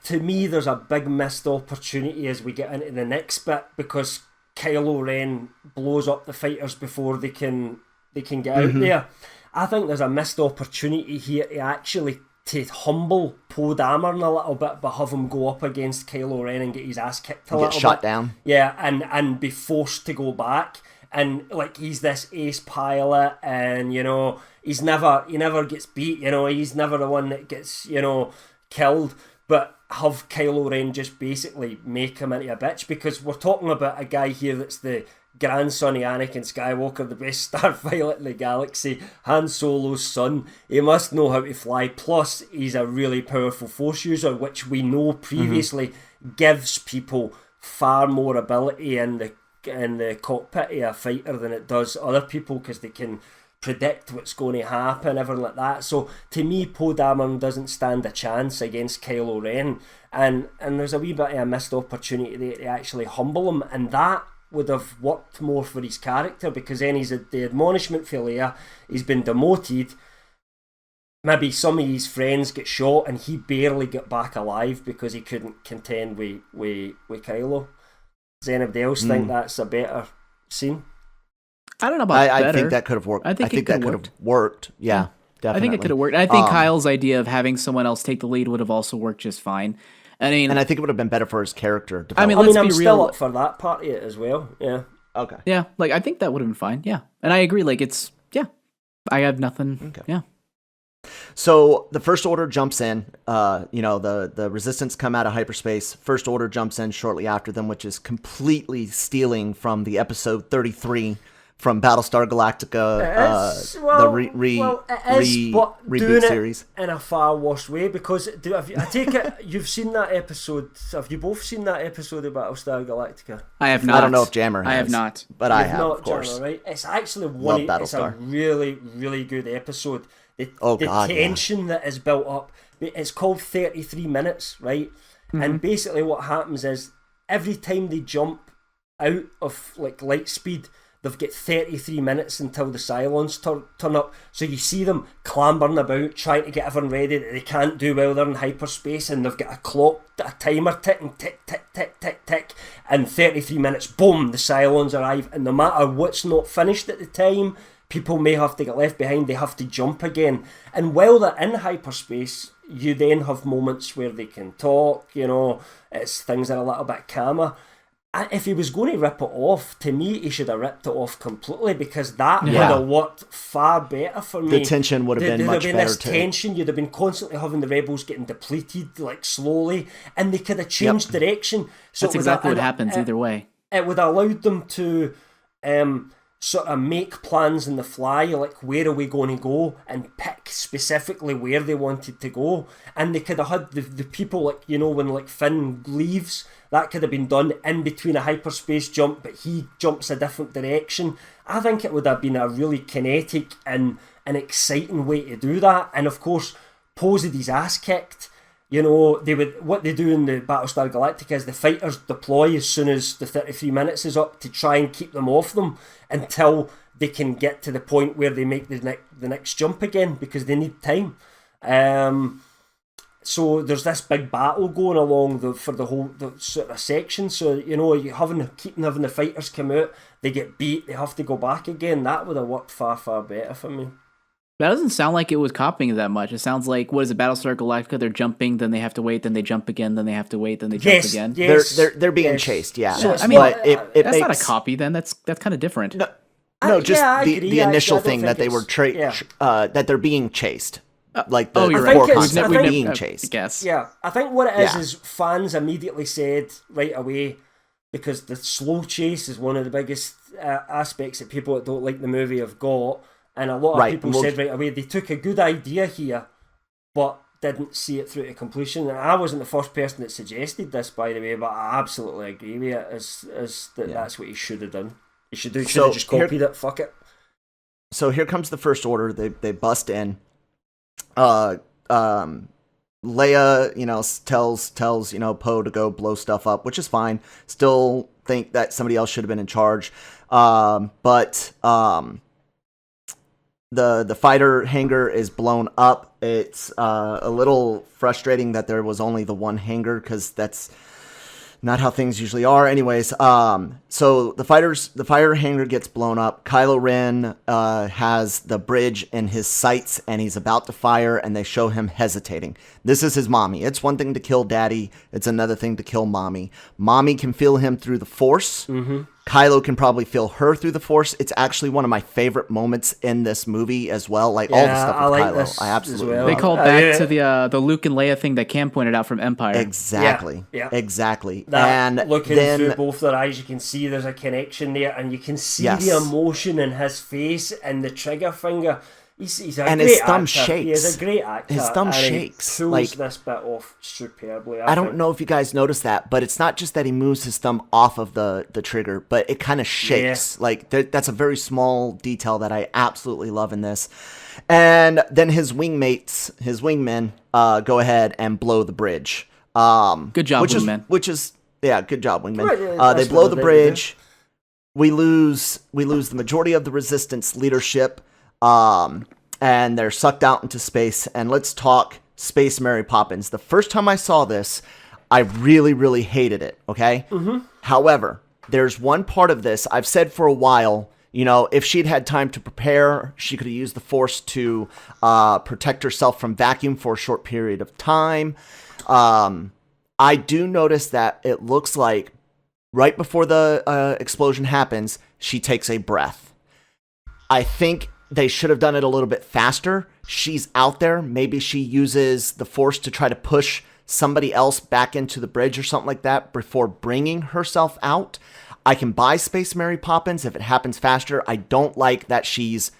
To me, there's a big missed opportunity as we get into the next bit, because Kylo Ren blows up the fighters before they can get out there. I think there's a missed opportunity here to humble Poe Dameron a little bit, but have him go up against Kylo Ren and get his ass kicked a little bit. Get shot down. Yeah, and be forced to go back. And he's this ace pilot, and he never gets beat. He's never the one that gets killed. But have Kylo Ren just basically make him into a bitch, because we're talking about a guy here that's the grandson of Anakin Skywalker, the best starfighter in the galaxy, Han Solo's son. He must know how to fly, plus he's a really powerful Force user, which we know previously gives people far more ability in the cockpit of a fighter than it does other people, because they can predict what's going to happen, everything like that. So to me, Poe Dameron doesn't stand a chance against Kylo Ren, and there's a wee bit of a missed opportunity there to actually humble him, and that would have worked more for his character, because then he's the admonishment for Leia, he's been demoted, maybe some of his friends get shot and he barely got back alive because he couldn't contend with Kylo. Does anybody else think that's a better scene? I don't know about better. I think that could have worked. I think that could have worked. Yeah, definitely. I think it could have worked. I think Kyle's idea of having someone else take the lead would have also worked just fine. And I think it would have been better for his character development. I mean, let's be I'm real. Still up for that part of it as well. Yeah. Okay. Yeah, like I think that would have been fine. Yeah, and I agree. Like it's I have nothing. Okay. Yeah. So the First Order jumps in. The Resistance come out of hyperspace. First Order jumps in shortly after them, which is completely stealing from the Episode 33 from Battlestar Galactica, reboot series. In a far worse way, because I take it you've seen that episode. Have you both seen that episode of Battlestar Galactica? I have not. I don't know if Jammer has. I have not, but I have, of course. Jammer, right? It's actually it's a really, really good episode. The tension that is built up. It's called 33 minutes, right? Mm-hmm. And basically, what happens is every time they jump out of like light speed, they've got 33 minutes until the Cylons turn up. So you see them clambering about, trying to get everyone ready that they can't do while they're in hyperspace, and they've got a timer ticking, tick, tick, tick, tick, tick, and 33 minutes, boom, the Cylons arrive, and no matter what's not finished at the time, people may have to get left behind, they have to jump again. And while they're in hyperspace, you then have moments where they can talk, it's things that are a little bit calmer. If he was going to rip it off, to me, he should have ripped it off completely, because that would have worked far better for me. The tension would have been much better. This tension, you'd have been constantly having the rebels getting depleted, like slowly, and they could have changed direction. So that's exactly what happens either way. It would have allowed them to sort of make plans on the fly, like where are we going to go, and pick specifically where they wanted to go. And they could have had the people, like, when like Finn leaves, that could have been done in between a hyperspace jump, but he jumps a different direction. I think it would have been a really kinetic and an exciting way to do that. And of course, Poe's had his ass kicked. What they do in the Battlestar Galactica is the fighters deploy as soon as the 33 minutes is up to try and keep them off them until they can get to the point where they make the next jump again, because they need time. So there's this big battle going along for the whole sort of section. So you keeping having the fighters come out, they get beat, they have to go back again. That would have worked far, far better for me. That doesn't sound like it was copying that much. It sounds like, what is it, Battlestar Galactica? They're jumping, then they have to wait, then they jump again, then they have to wait, then they jump again. Yes, they're being chased. Yeah, so, I mean, that's not a copy. Then that's kind of different. The initial thing that they were that they're being chased. Like the core concept of being chased. Yeah, I think what it is fans immediately said right away, because the slow chase is one of the biggest aspects that people that don't like the movie have got. And a lot of people said right away they took a good idea here, but didn't see it through to completion. And I wasn't the first person that suggested this, by the way, but I absolutely agree with it. That's what he should have done. He should have just copied it. Fuck it. So here comes the First Order. They bust in. Leia, tells Poe to go blow stuff up, which is fine. Still think that somebody else should have been in charge. But the fighter hangar is blown up. It's a little frustrating that there was only the one hangar, because that's not how things usually are. Anyways, so the fighter hangar gets blown up. Kylo Ren has the bridge in his sights, and he's about to fire, and they show him hesitating. This is his mommy. It's one thing to kill daddy. It's another thing to kill mommy. Mommy can feel him through the Force. Mm-hmm. Kylo can probably feel her through the Force. It's actually one of my favorite moments in this movie as well. Like all the stuff with Kylo. I absolutely love. They called back to the Luke and Leia thing that Cam pointed out from Empire. Exactly. Yeah. Exactly. And looking through both their eyes, you can see there's a connection there, and you can see the emotion in his face and the trigger finger. He's a and great his thumb actor. shakes. He is a great actor. His thumb and shakes. He pulls Like, this bit off superbly. I don't know if you guys noticed that, but it's not just that he moves his thumb off of the trigger, but it kind of shakes. Yeah. Like, that's a very small detail that I absolutely love in this. And then his wingmen, go ahead and blow the bridge. Good job, wingmen. Good job, wingmen. Right, they blow the bridge. We lose the majority of the Resistance leadership. And they're sucked out into space. And let's talk Space Mary Poppins. The first time I saw this, I really, really hated it, okay? Mm-hmm. However, there's one part of this, I've said for a while, if she'd had time to prepare, she could have used the Force to protect herself from vacuum for a short period of time. I do notice that it looks like right before the explosion happens, she takes a breath. I think they should have done it a little bit faster. She's out there. Maybe she uses the Force to try to push somebody else back into the bridge or something like that before bringing herself out. I can buy Space Mary Poppins if it happens faster. I don't like that she's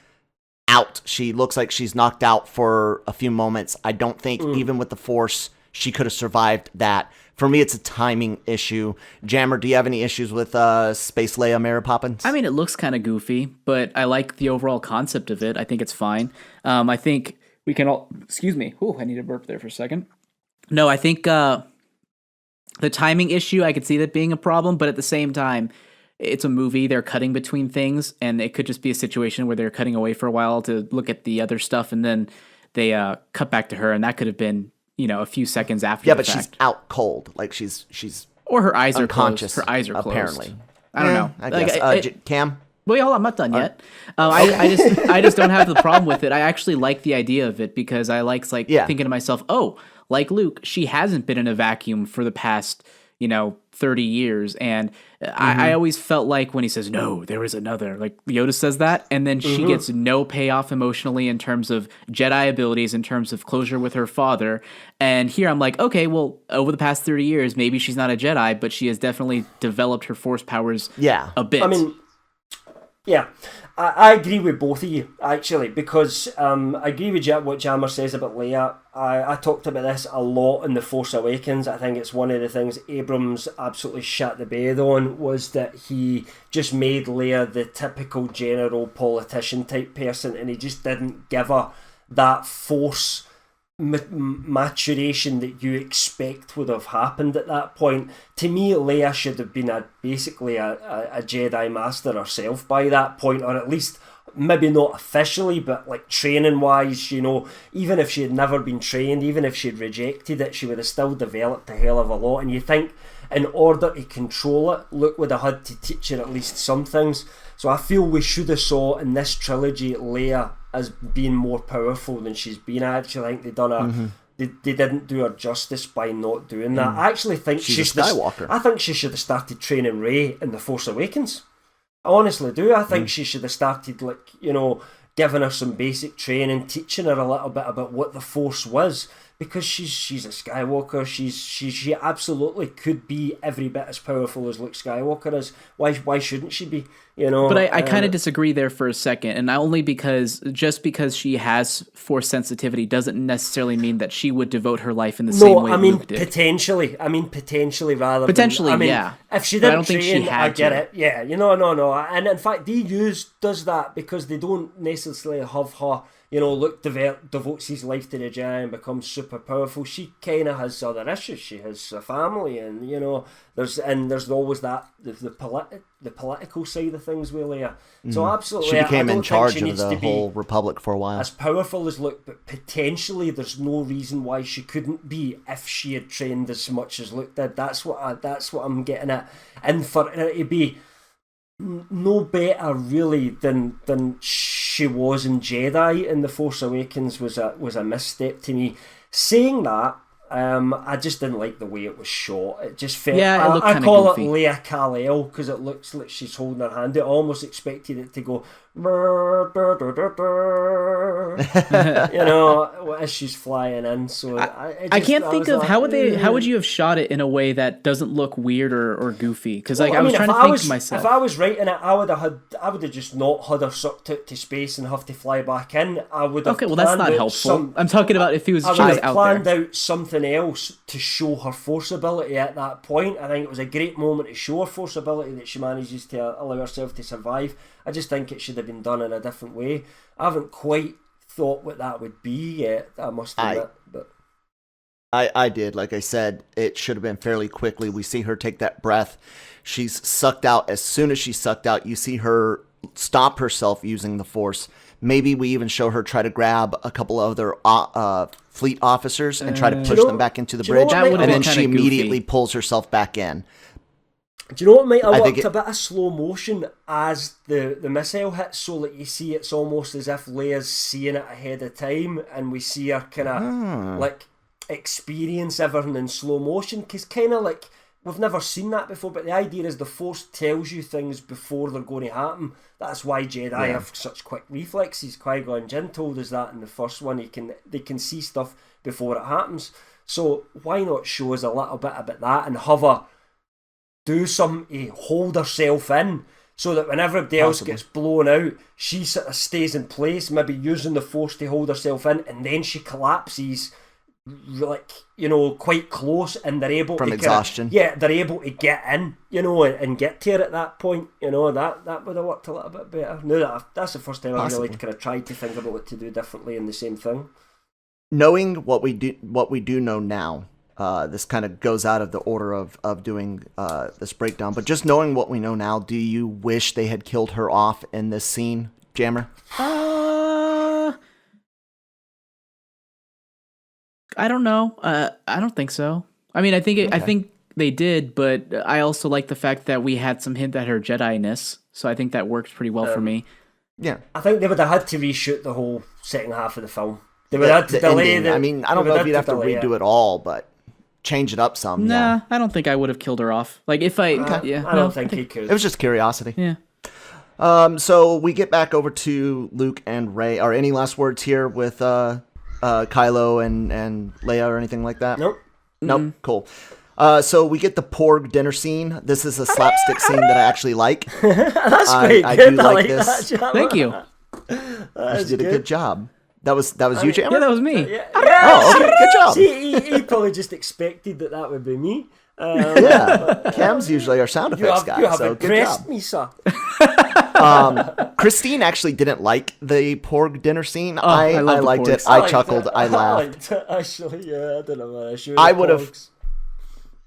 out. She looks like she's knocked out for a few moments. I don't think even with the Force, she could have survived that. For me, it's a timing issue. Jammer, do you have any issues with Space Leia Mary Poppins? I mean, it looks kind of goofy, but I like the overall concept of it. I think it's fine. I think we can all... Excuse me. Ooh, I need to burp there for a second. No, I think the timing issue, I could see that being a problem, but at the same time, it's a movie. They're cutting between things, and it could just be a situation where they're cutting away for a while to look at the other stuff, and then they cut back to her, and that could have been... a few seconds after the fact. Yeah, but she's out cold. Like, she's or her eyes unconscious, are closed. Her eyes are closed. Apparently. I don't know. I guess. Cam? Well, hold on, I'm not done yet. I just don't have the problem with it. I actually like the idea of it because I like thinking to myself, oh, like Luke, she hasn't been in a vacuum for the past, 30 years. And I always felt like when he says, no, there is another, like Yoda says that, and then she gets no payoff emotionally in terms of Jedi abilities, in terms of closure with her father. And here I'm like, okay, well, over the past 30 years, maybe she's not a Jedi, but she has definitely developed her Force powers a bit. I mean, yeah, I agree with both of you, actually, because I agree with what Jammer says about Leia. I talked about this a lot in The Force Awakens. I think it's one of the things Abrams absolutely shut the bed on, was that he just made Leia the typical general politician type person, and he just didn't give her that Force maturation that you expect would have happened at that point. To me, Leia should have been basically a Jedi Master herself by that point, or at least maybe not officially, but like training wise, even if she had never been trained, even if she'd rejected it, she would have still developed a hell of a lot. And you think in order to control it, Luke would have had to teach her at least some things. So I feel we should have saw in this trilogy Leia as being more powerful than she's been. I actually think they didn't do her justice by not doing that. I actually think she's a Skywalker. I think she should have started training Rey in The Force Awakens. I honestly do. I think she should have started, giving her some basic training, teaching her a little bit about what the Force was, because she's a Skywalker. She absolutely could be every bit as powerful as Luke Skywalker is. Why shouldn't she be? But I kind of disagree there for a second, and only because she has Force sensitivity doesn't necessarily mean that she would devote her life in the same way Luke did. Potentially. Rather potentially, than, yeah. If she didn't I don't think train, she had I get to. it. Yeah, no. And in fact, does that because they don't necessarily have her. Luke devotes his life to the Jedi and becomes super powerful. She kind of has other issues. She has a family, and there's always that the political side of things with Leia. So absolutely, she became in charge of the to whole Republic for a while. As powerful as Luke, but potentially there's no reason why she couldn't be if she had trained as much as Luke did. That's what I'm getting at, and for her to be no better really than she was in Jedi in The Force Awakens was a misstep to me. Saying that, I just didn't like the way it was shot. It just felt... Yeah, it looked I kinda call goofy. it Leia Kal-El because it looks like she's holding her hand. I almost expected it to go... as she's flying in. So I can't think of how would you have shot it in a way that doesn't look weird or goofy? Because I was trying to think to myself. If I was writing it, I would have just not had her sucked out to space and have to fly back in. I would have. Okay, well that's not helpful. I'm talking about if she was out there. Planned out something else to show her force ability at that point. I think it was a great moment to show her force ability that she manages to allow herself to survive. I just think it should have been done in a different way. I haven't quite thought what that would be yet, I must admit. I did. Like I said, it should have been fairly quickly. We see her take that breath. She's sucked out. As soon as she's sucked out, you see her stop herself using the Force. Maybe we even show her try to grab a couple of other fleet officers and try to push them back into the bridge. That and then she immediately pulls herself back in. Do you know what might have worked? A bit of slow motion as the missile hits, so that you see it's almost as if Leia's seeing it ahead of time, and we see her kind of like experience everything in slow motion. Because kind of like we've never seen that before, but the idea is the Force tells you things before they're going to happen. That's why Jedi have such quick reflexes. Qui-Gon Jinn told us that in the first one. They can see stuff before it happens. So why not show us a little bit about that and have her do something to hold herself in, so that when everybody else gets blown out, she sort of stays in place, maybe using the Force to hold herself in, and then she collapses, like, quite close, and they're able from exhaustion. They're able to get in, and get to her at that point. That would have worked a little bit better. No, that's the first time I really kind of tried to think about what to do differently in the same thing. Knowing what we do know now. This kind of goes out of the order of doing this breakdown, but just knowing what we know now, do you wish they had killed her off in this scene, Jammer? I don't know. I don't think so. I mean, I think they did, but I also like the fact that we had some hint at her Jedi-ness, so I think that works pretty well for me. Yeah, I think they would have had to reshoot the whole second half of the film. They would have to delay it. I mean, I don't know if you'd have to redo it all, but change it up some. Nah, I don't think I would have killed her off. Like if I don't think he could. It was just curiosity. Yeah. So we get back over to Luke and Rey. Are any last words here with Kylo and Leia or anything like that? Nope. Nope. Cool. So we get the Porg dinner scene. This is a slapstick scene that I actually like. That's great. I do like this. Thank you. You did a good job. That was you, Jammer? Yeah, that was me. Oh, okay, good job. See, he probably just expected that would be me. Cam's usually our sound effects guy. You have so impressed me, sir. Christine actually didn't like the Porg dinner scene. Oh, I liked it. I chuckled. I laughed. Actually, I don't know. I would have.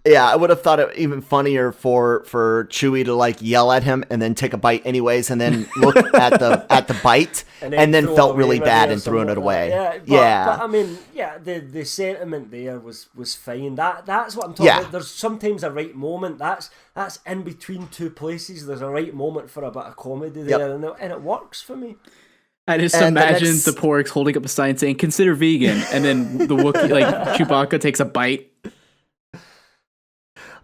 Yeah, I would have thought it even funnier for Chewie to like yell at him and then take a bite anyways, and then look at the bite and then felt really bad and threw it away. But I mean, the sentiment there was fine. That's what I'm talking about. There's sometimes a right moment. That's in between two places. There's a right moment for a bit of comedy there, and it works for me. I just imagine the Porgs holding up a sign saying "Consider vegan," and then the Wookiee, like Chewbacca, takes a bite.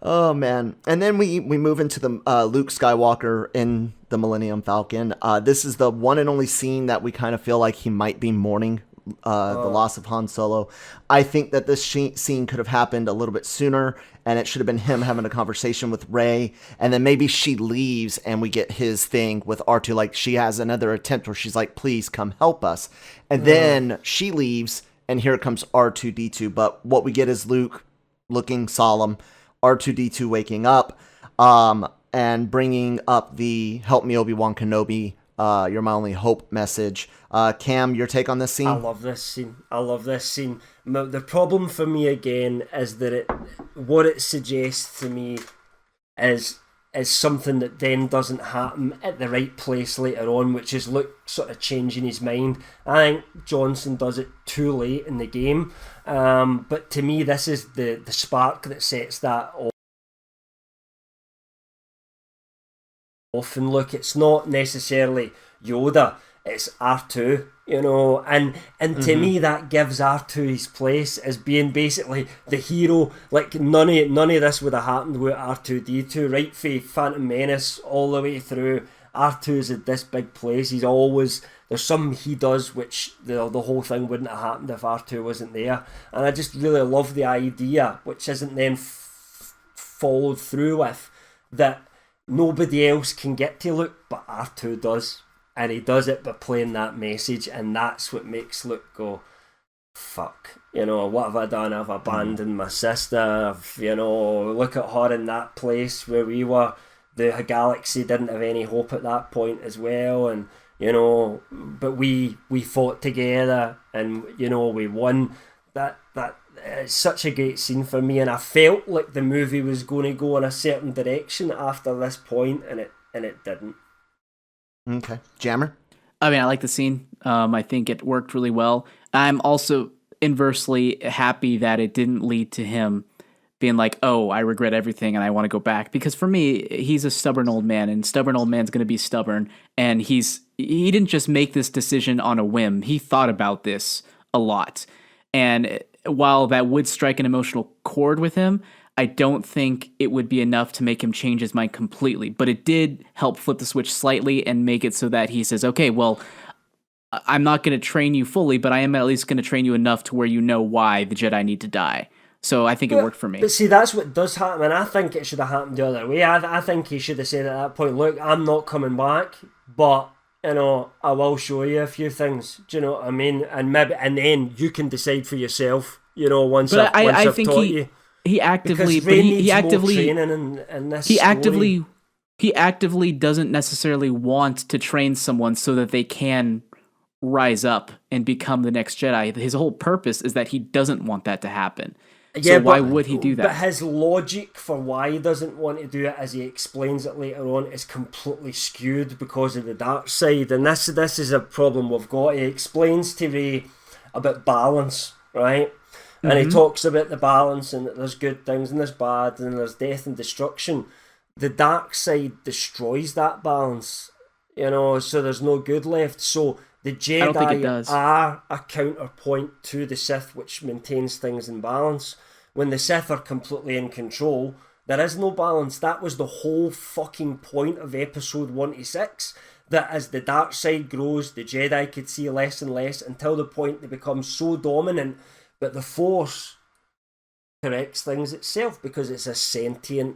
Oh man! And then we move into the Luke Skywalker in the Millennium Falcon. This is the one and only scene that we kind of feel like he might be mourning the loss of Han Solo. I think that this scene could have happened a little bit sooner, and it should have been him having a conversation with Rey, and then maybe she leaves and we get his thing with R2. Like she has another attempt where she's like, "Please come help us," and then she leaves, and here comes R2-D2. But what we get is Luke looking solemn. R2-D2 waking up and bringing up the "Help me, Obi-Wan Kenobi, you're my only hope" message. Cam, your take on this scene? I love this scene. The problem for me again is that what it suggests to me is something that then doesn't happen at the right place later on, which is Luke sort of changing his mind. I think Johnson does it too late in the game. But to me, this is the spark that sets that off. And look, it's not necessarily Yoda, it's R2. you know, and to me that gives R2 his place as being basically the hero. Like none of this would have happened with R2D2, right? For Phantom Menace all the way through, R2's at this big place. He's always, there's something he does which the whole thing wouldn't have happened if R2 wasn't there. And I just really love the idea, which isn't then followed through with, that nobody else can get to Luke, but R2 does. And he does it by playing that message, and that's what makes Luke go, fuck, you know, what have I done? I've abandoned my sister. You know, look at her in that place where we were. The galaxy didn't have any hope at that point as well, and you know, but we fought together, and you know, we won. That it's such a great scene for me, and I felt like the movie was going to go in a certain direction after this point, and it didn't. Okay, Jammer. I mean, I like the scene. I think it worked really well. I'm also inversely happy that it didn't lead to him being like, oh, I regret everything and I want to go back. Because for me, he's a stubborn old man, and stubborn old man's going to be stubborn. And he didn't just make this decision on a whim. He thought about this a lot. And while that would strike an emotional chord with him, I don't think it would be enough to make him change his mind completely. But it did help flip the switch slightly and make it so that he says, okay, well, I'm not going to train you fully, but I am at least going to train you enough to where you know why the Jedi need to die. So I think it worked for me. But see, that's what does happen, and I think it should have happened the other way. I think he should have said at that point, look, I'm not coming back, but, you know, I will show you a few things. Do you know what I mean? And maybe, and then you can decide for yourself, you know, once I've think taught you. He actively doesn't necessarily want to train someone so that they can rise up and become the next Jedi. His whole purpose is that he doesn't want that to happen. Yeah, so why would he do that? But his logic for why he doesn't want to do it, as he explains it later on, is completely skewed because of the dark side. And this is a problem we've got. He explains to Rey about balance, right? And he talks about the balance, and that there's good things and there's bad, and there's death and destruction. The dark side destroys that balance, you know, so there's no good left. So the Jedi are a counterpoint to the Sith, which maintains things in balance. When the Sith are completely in control, there is no balance. That was the whole fucking point of episode 1 to 6. That as the dark side grows, the Jedi could see less and less until the point they become so dominant. But the Force corrects things itself because it's a sentient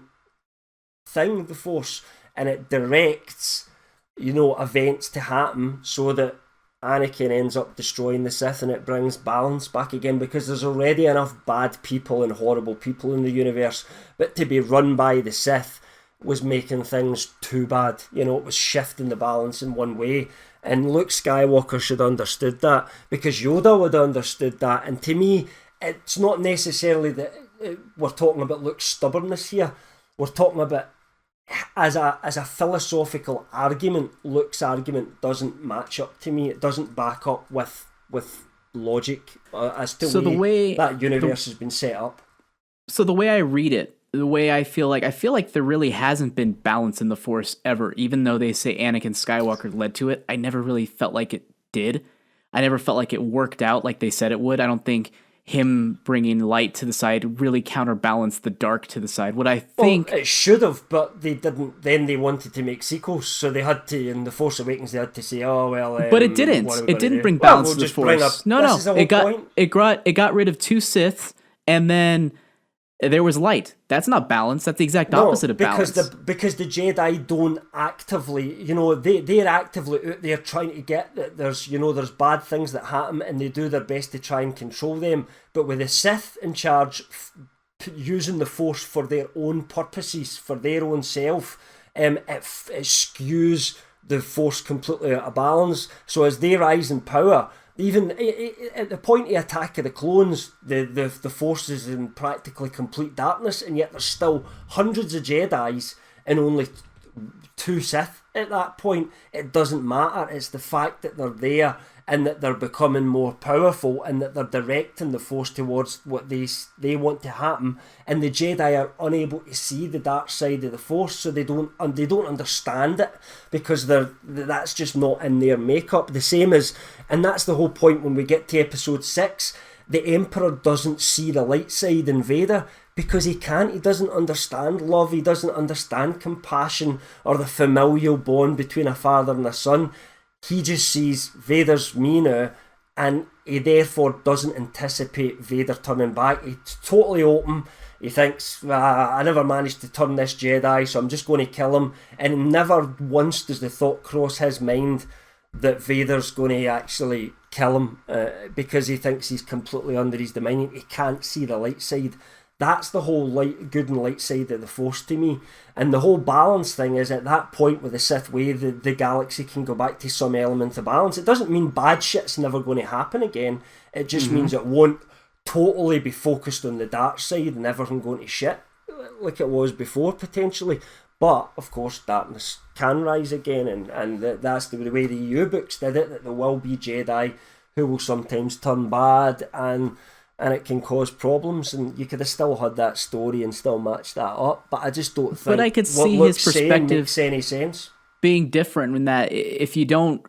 thing, the Force. And it directs, you know, events to happen so that Anakin ends up destroying the Sith, and it brings balance back again because there's already enough bad people and horrible people in the universe. But to be run by the Sith was making things too bad. You know, it was shifting the balance in one way. And Luke Skywalker should have understood that, because Yoda would have understood that. And to me, it's not necessarily that we're talking about Luke's stubbornness here. We're talking about, as a philosophical argument, Luke's argument doesn't match up to me. It doesn't back up with logic as to the way that universe has been set up. So the way I read it, the way I feel like there really hasn't been balance in the Force ever, even though they say Anakin Skywalker led to it. I never really felt like it did. I never felt like it worked out like they said it would. I don't think him bringing light to the side really counterbalanced the dark to the side. What I think... Well, it should have, but they didn't. Then they wanted to make sequels, so they had to, in The Force Awakens, they had to say, oh, well... but it didn't. It didn't bring balance to the Force. No. It got rid of 2 Siths, and then there was light. That's not balance. That's the exact opposite of balance. Because the Jedi don't actively, you know, they're actively out there trying to get that there's bad things that happen, and they do their best to try and control them. But with the Sith in charge, using the Force for their own purposes, for their own self, it skews the Force completely out of balance. So as they rise in power, even at the point of Attack of the Clones, the Force is in practically complete darkness, and yet there's still hundreds of Jedis and only two Sith at that point. It doesn't matter. It's the fact that they're there and that they're becoming more powerful and that they're directing the Force towards what they want to happen. And the Jedi are unable to see the dark side of the Force, so they don't understand it because that's just not in their makeup. The same as, and that's the whole point when we get to Episode VI. The Emperor doesn't see the light side in Vader because he can't. He doesn't understand love. He doesn't understand compassion or the familial bond between a father and a son. He just sees Vader's me now, and he therefore doesn't anticipate Vader turning back. He's totally open. He thinks, I never managed to turn this Jedi, so I'm just going to kill him. And never once does the thought cross his mind that Vader's going to actually kill him because he thinks he's completely under his domain. He can't see the light side. That's the whole good and light side of the Force to me. And the whole balance thing is, at that point with the Sith way, the galaxy can go back to some element of balance. It doesn't mean bad shit's never going to happen again. It just means it won't totally be focused on the dark side and everything going to shit like it was before, potentially. But, of course, darkness can rise again, and that's the way the EU books did it, that there will be Jedi who will sometimes turn bad, and it can cause problems, and you could have still had that story and still matched that up. But I just don't think but I could see what his perspective makes any sense. Being different in that if you don't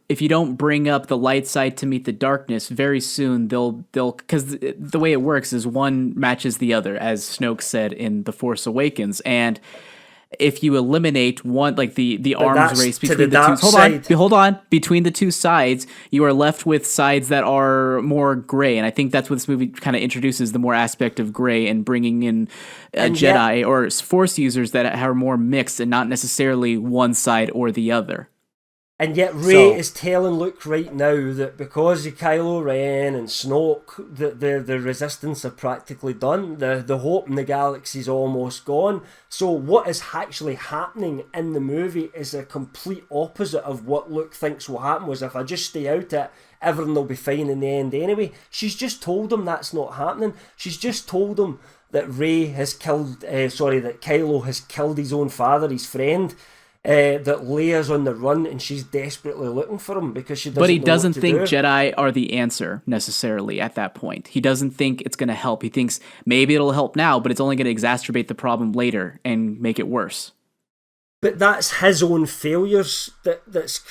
bring up the light side to meet the darkness, very soon they'll because the way it works is one matches the other, as Snoke said in The Force Awakens, and if you eliminate one, like the arms race between the two, hold on, between the two sides, you are left with sides that are more gray, and I think that's what this movie kind of introduces, the more aspect of gray and bringing in Jedi or Force users that are more mixed and not necessarily one side or the other. And yet Rey is telling Luke right now that because of Kylo Ren and Snoke, that the resistance are practically done. The hope in the galaxy is almost gone. So what is actually happening in the movie is a complete opposite of what Luke thinks will happen, was if I just stay out it, everything will be fine in the end anyway. She's just told him that's not happening. She's just told him that that Kylo has killed his own father, his friend. That Leia's on the run and she's desperately looking for him because she doesn't. But he doesn't think Jedi are the answer necessarily at that point. He doesn't think it's going to help. He thinks maybe it'll help now, but it's only going to exacerbate the problem later and make it worse. But that's his own failures that's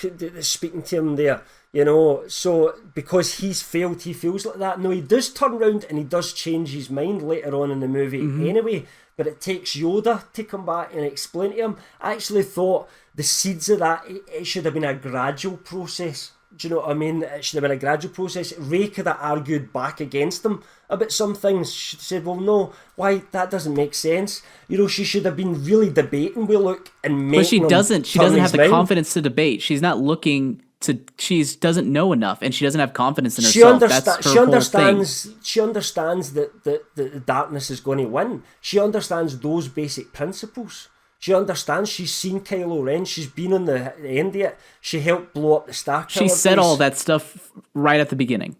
speaking to him there, you know. So because he's failed, he feels like that. No, he does turn around and he does change his mind later on in the movie anyway. But it takes Yoda to come back and explain to him. I actually thought the seeds of that, it should have been a gradual process. Do you know what I mean? It should have been a gradual process. Rey could have argued back against him about some things. She said, well, no, why? That doesn't make sense. You know, she should have been really debating with Luke and making. But she doesn't. She doesn't have the confidence to debate. She's not looking to. She doesn't know enough, and she doesn't have confidence in herself. She understands that the darkness is going to win. She understands those basic principles. She understands. She's seen Kylo Ren. She's been on the end of it. She helped blow up the Star Killer. She said all that stuff right at the beginning.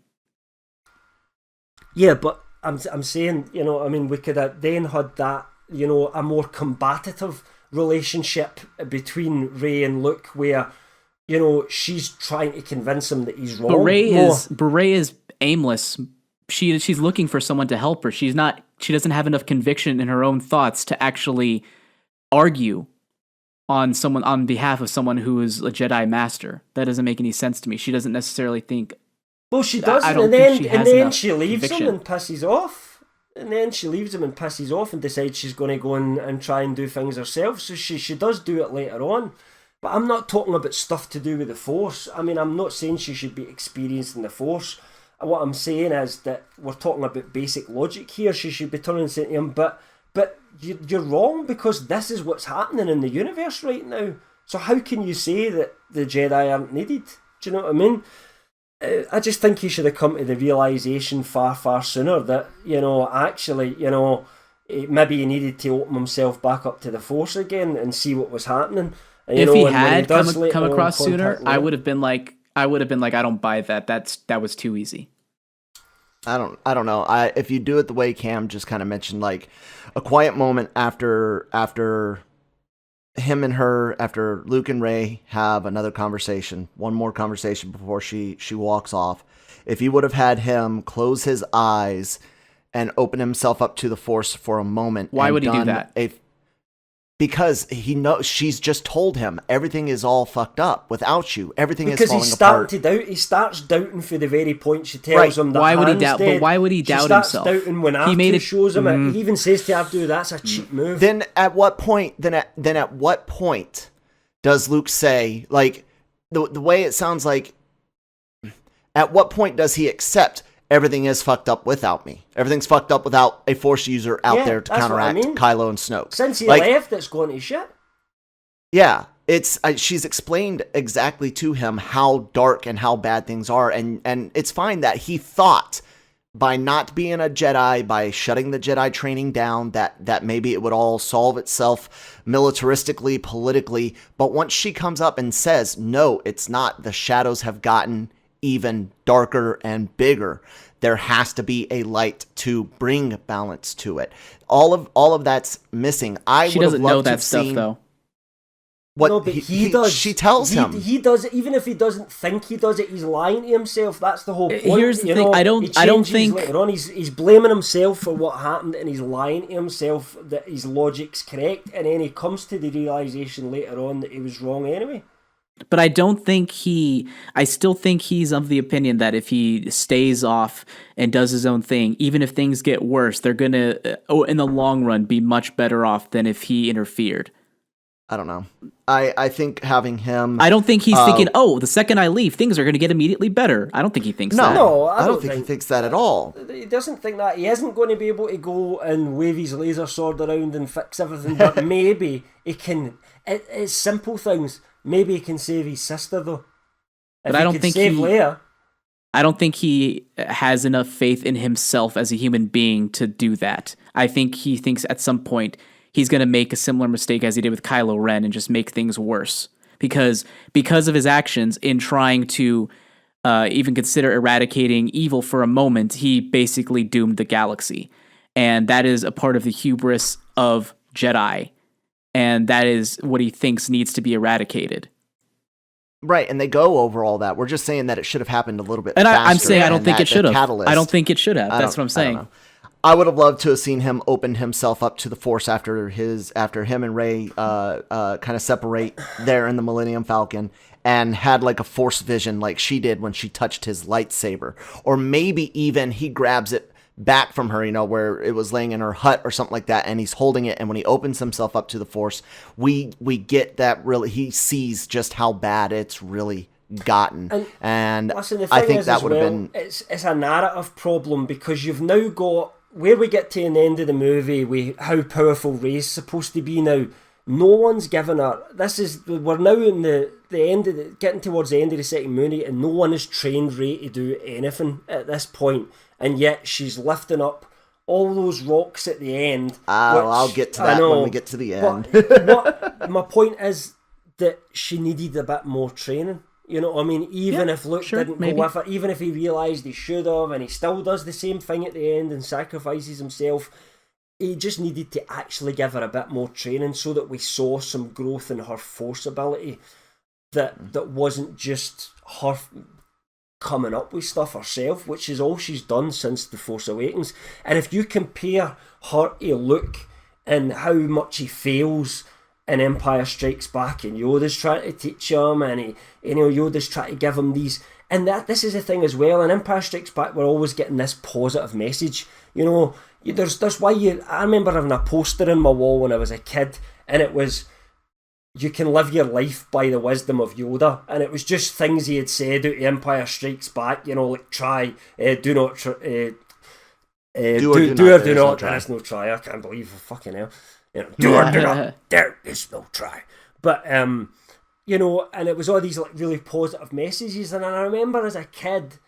Yeah, but I'm saying, you know, I mean, we could have then had that, you know, a more combative relationship between Rey and Luke, where, you know, she's trying to convince him that he's wrong. But Rey is aimless. She's looking for someone to help her. She doesn't have enough conviction in her own thoughts to actually argue on behalf of someone who is a Jedi master. That doesn't make any sense to me. She doesn't necessarily think. Well, she doesn't, and then she leaves him and pisses off. And then she leaves him and pisses off and decides she's going to go and try and do things herself. So she does do it later on. But I'm not talking about stuff to do with the Force. I mean, I'm not saying she should be experiencing the Force. What I'm saying is that we're talking about basic logic here. She should be turning and saying to him, but you're wrong, because this is what's happening in the universe right now. So how can you say that the Jedi aren't needed? Do you know what I mean? I just think he should have come to the realisation far, far sooner that, you know, actually, you know, maybe he needed to open himself back up to the Force again and see what was happening. And, if he had come across sooner, I would have been like, I don't buy that. That was too easy. I don't know. If you do it the way Cam just kind of mentioned, like a quiet moment after him and her, after Luke and Rey have another conversation, one more conversation before she walks off, if he would have had him close his eyes and open himself up to the Force for a moment. Why would he do that? Because he knows, she's just told him everything is all fucked up without you. Everything is falling apart. Because he's starting to doubt. He starts doubting for the very point she tells him that why would he Han's doubt? dead. But why would he doubt himself? He starts doubting when After shows him it. He even says to Abdu, "That's a cheap move." Then at what point? Then at what point does Luke say, like, the way it sounds like? At what point does he accept everything is fucked up without me? Everything's fucked up without a Force user out there to counteract Kylo and Snoke. Since he left, it's going to shit. Yeah, it's she's explained exactly to him how dark and how bad things are, and it's fine that he thought by not being a Jedi, by shutting the Jedi training down, that maybe it would all solve itself militaristically, politically. But once she comes up and says, "No, it's not. The shadows have gotten even darker and bigger. There has to be a light to bring balance to it." All of that's missing. She doesn't know that stuff though. What no, but he does. She tells him. He does it, even if he doesn't think he does it. He's lying to himself. That's the whole point. Here's the thing. I don't think later on. He's blaming himself for what happened, and he's lying to himself that his logic's correct, and then he comes to the realization later on that he was wrong anyway. But I still think he's of the opinion that if he stays off and does his own thing, even if things get worse, they're gonna, in the long run, be much better off than if he interfered. I don't know. I think having him... I don't think he's thinking, the second I leave, things are going to get immediately better. I don't think he thinks that. No, I don't think he thinks that at all. He doesn't think that. He isn't going to be able to go and wave his laser sword around and fix everything, but maybe he can... It's simple things. Maybe he can save his sister, though. But I don't think Leia. I don't think he has enough faith in himself as a human being to do that. I think he thinks at some point he's going to make a similar mistake as he did with Kylo Ren and just make things worse. Because of his actions in trying to even consider eradicating evil for a moment, he basically doomed the galaxy. And that is a part of the hubris of Jedi. And that is what he thinks needs to be eradicated. Right, and they go over all that. We're just saying that it should have happened a little bit faster. And I'm saying I don't think it should have. I don't think it should have. That's what I'm saying. I would have loved to have seen him open himself up to the Force after him and Rey kind of separate there in the Millennium Falcon, and had like a Force vision like she did when she touched his lightsaber. Or maybe even he grabs it back from her, where it was laying in her hut or something like that, and he's holding it, and when he opens himself up to the Force, we get that really, he sees just how bad it's really gotten. And listen, I think that would have been... It's a narrative problem, because you've now got... Where we get to in the end of the movie, how powerful Rey's supposed to be now, no one's given her... We're now in the end of getting towards the end of the second movie, and no one has trained Rey to do anything at this point. And yet she's lifting up all those rocks at the end. I'll get to that when we get to the end. But my point is that she needed a bit more training. You know what I mean? Even if Luke didn't go with her, even if he realised he should have, and he still does the same thing at the end and sacrifices himself, he just needed to actually give her a bit more training so that we saw some growth in her Force ability that wasn't just her coming up with stuff herself, which is all she's done since The Force Awakens. And if you compare her to Luke and how much he fails in Empire Strikes Back, and Yoda's trying to teach him, and Yoda's trying to give him these, and this is the thing as well. In Empire Strikes Back, we're always getting this positive message. There's why I remember having a poster in my wall when I was a kid, and it was, you can live your life by the wisdom of Yoda, and it was just things he had said out of Empire Strikes Back, like try, do not try, do or do not, there is no try. I can't believe it, fucking hell. Do or do not, there is no try. But and it was all these like really positive messages, and I remember as a kid,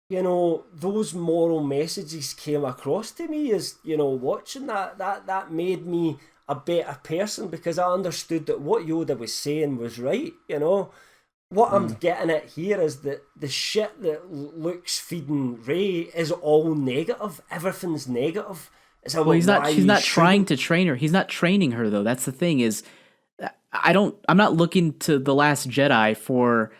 those moral messages came across to me as watching that made me a better person, because I understood that what Yoda was saying was right. What I'm getting at here is that the shit that Luke's feeding Rey is all negative. Everything's negative. He's not trying to train her. He's not training her, though. That's the thing, is I'm not looking to The Last Jedi for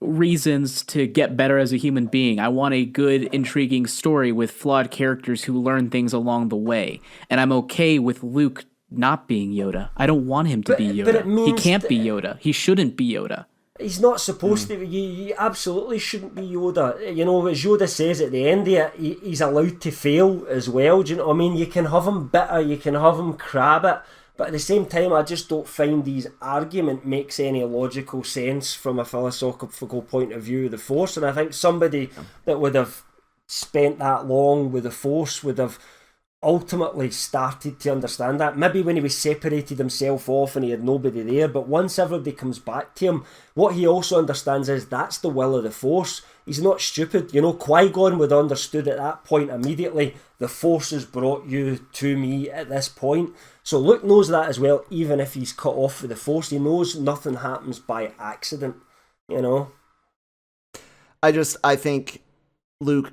reasons to get better as a human being. I want a good, intriguing story with flawed characters who learn things along the way. And I'm okay with Luke not being Yoda. I don't want him to be Yoda. But it means he can't be Yoda. He shouldn't be Yoda. He's not supposed to. You absolutely shouldn't be Yoda. You know, as Yoda says at the end of it, he's allowed to fail as well. Do you know what I mean? You can have him bitter, you can have him crab it, but at the same time, I just don't find his argument makes any logical sense from a philosophical point of view of the Force. And I think somebody that would have spent that long with the Force would have ultimately started to understand that. Maybe when he was separated himself off and he had nobody there, but once everybody comes back to him, what he also understands is that's the will of the Force. He's not stupid. You know, Qui-Gon would have understood at that point immediately, the Force has brought you to me at this point. So Luke knows that as well, even if he's cut off with the Force. He knows nothing happens by accident, you know? I think Luke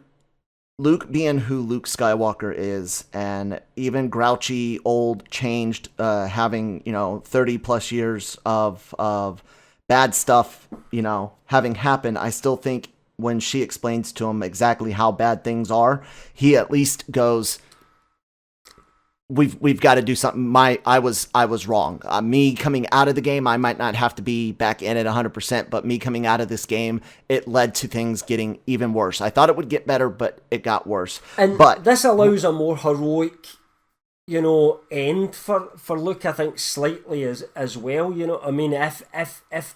being who Luke Skywalker is, and even grouchy, old, changed, having, 30 plus years of bad stuff, having happened, I still think when she explains to him exactly how bad things are, he at least goes, We've got to do something. I was wrong. Me coming out of the game, I might not have to be back in it 100%, but me coming out of this game, it led to things getting even worse. I thought it would get better, but it got worse. But this allows a more heroic, end for Luke, I think, slightly as well. I mean, if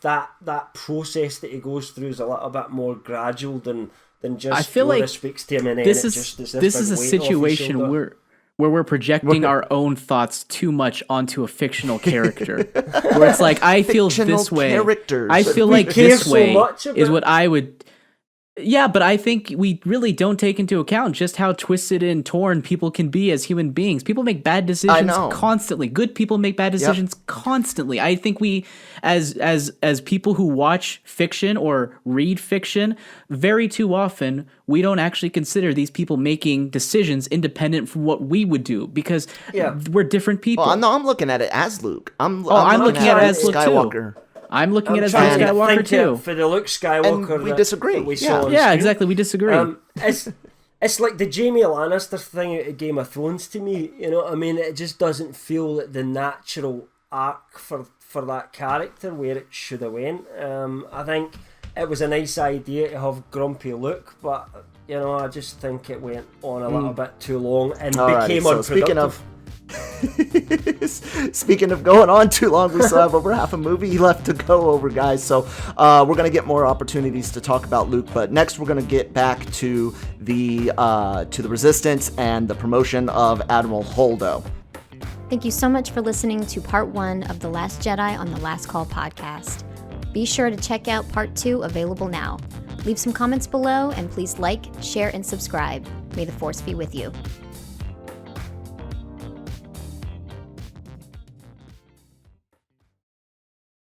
that process that he goes through is a little bit more gradual than just I feel Yoda like speaks to him and this then is this a situation where we're projecting our own thoughts too much onto a fictional character. Where it's like, I feel this way. I feel like this way is what I would... Yeah, but I think we really don't take into account just how twisted and torn people can be as human beings. People make bad decisions constantly. Good people make bad decisions constantly. I think we, as people who watch fiction or read fiction, very too often we don't actually consider these people making decisions independent from what we would do, because we're different people. Well, no, I'm looking at it as Luke. I'm looking at it as Luke Skywalker. Too. I'm looking at it as Luke Skywalker too. For the Luke Skywalker, and we disagree. We saw exactly. We disagree. It's like the Jaime Lannister thing out of Game of Thrones to me. You know what I mean? It just doesn't feel like the natural arc for that character where it should have went. I think it was a nice idea to have grumpy Luke, but I just think it went on a little bit too long and became unproductive. Speaking of going on too long, we still have over half a movie left to go over, guys. So we're going to get more opportunities to talk about Luke, but next we're going to get back to the Resistance and the promotion of Admiral Holdo. Thank you so much for listening to Part 1 of The Last Jedi on the Last Call podcast. Be sure to check out Part 2, available now. Leave some comments below, and please like, share, and subscribe. May the Force be with you.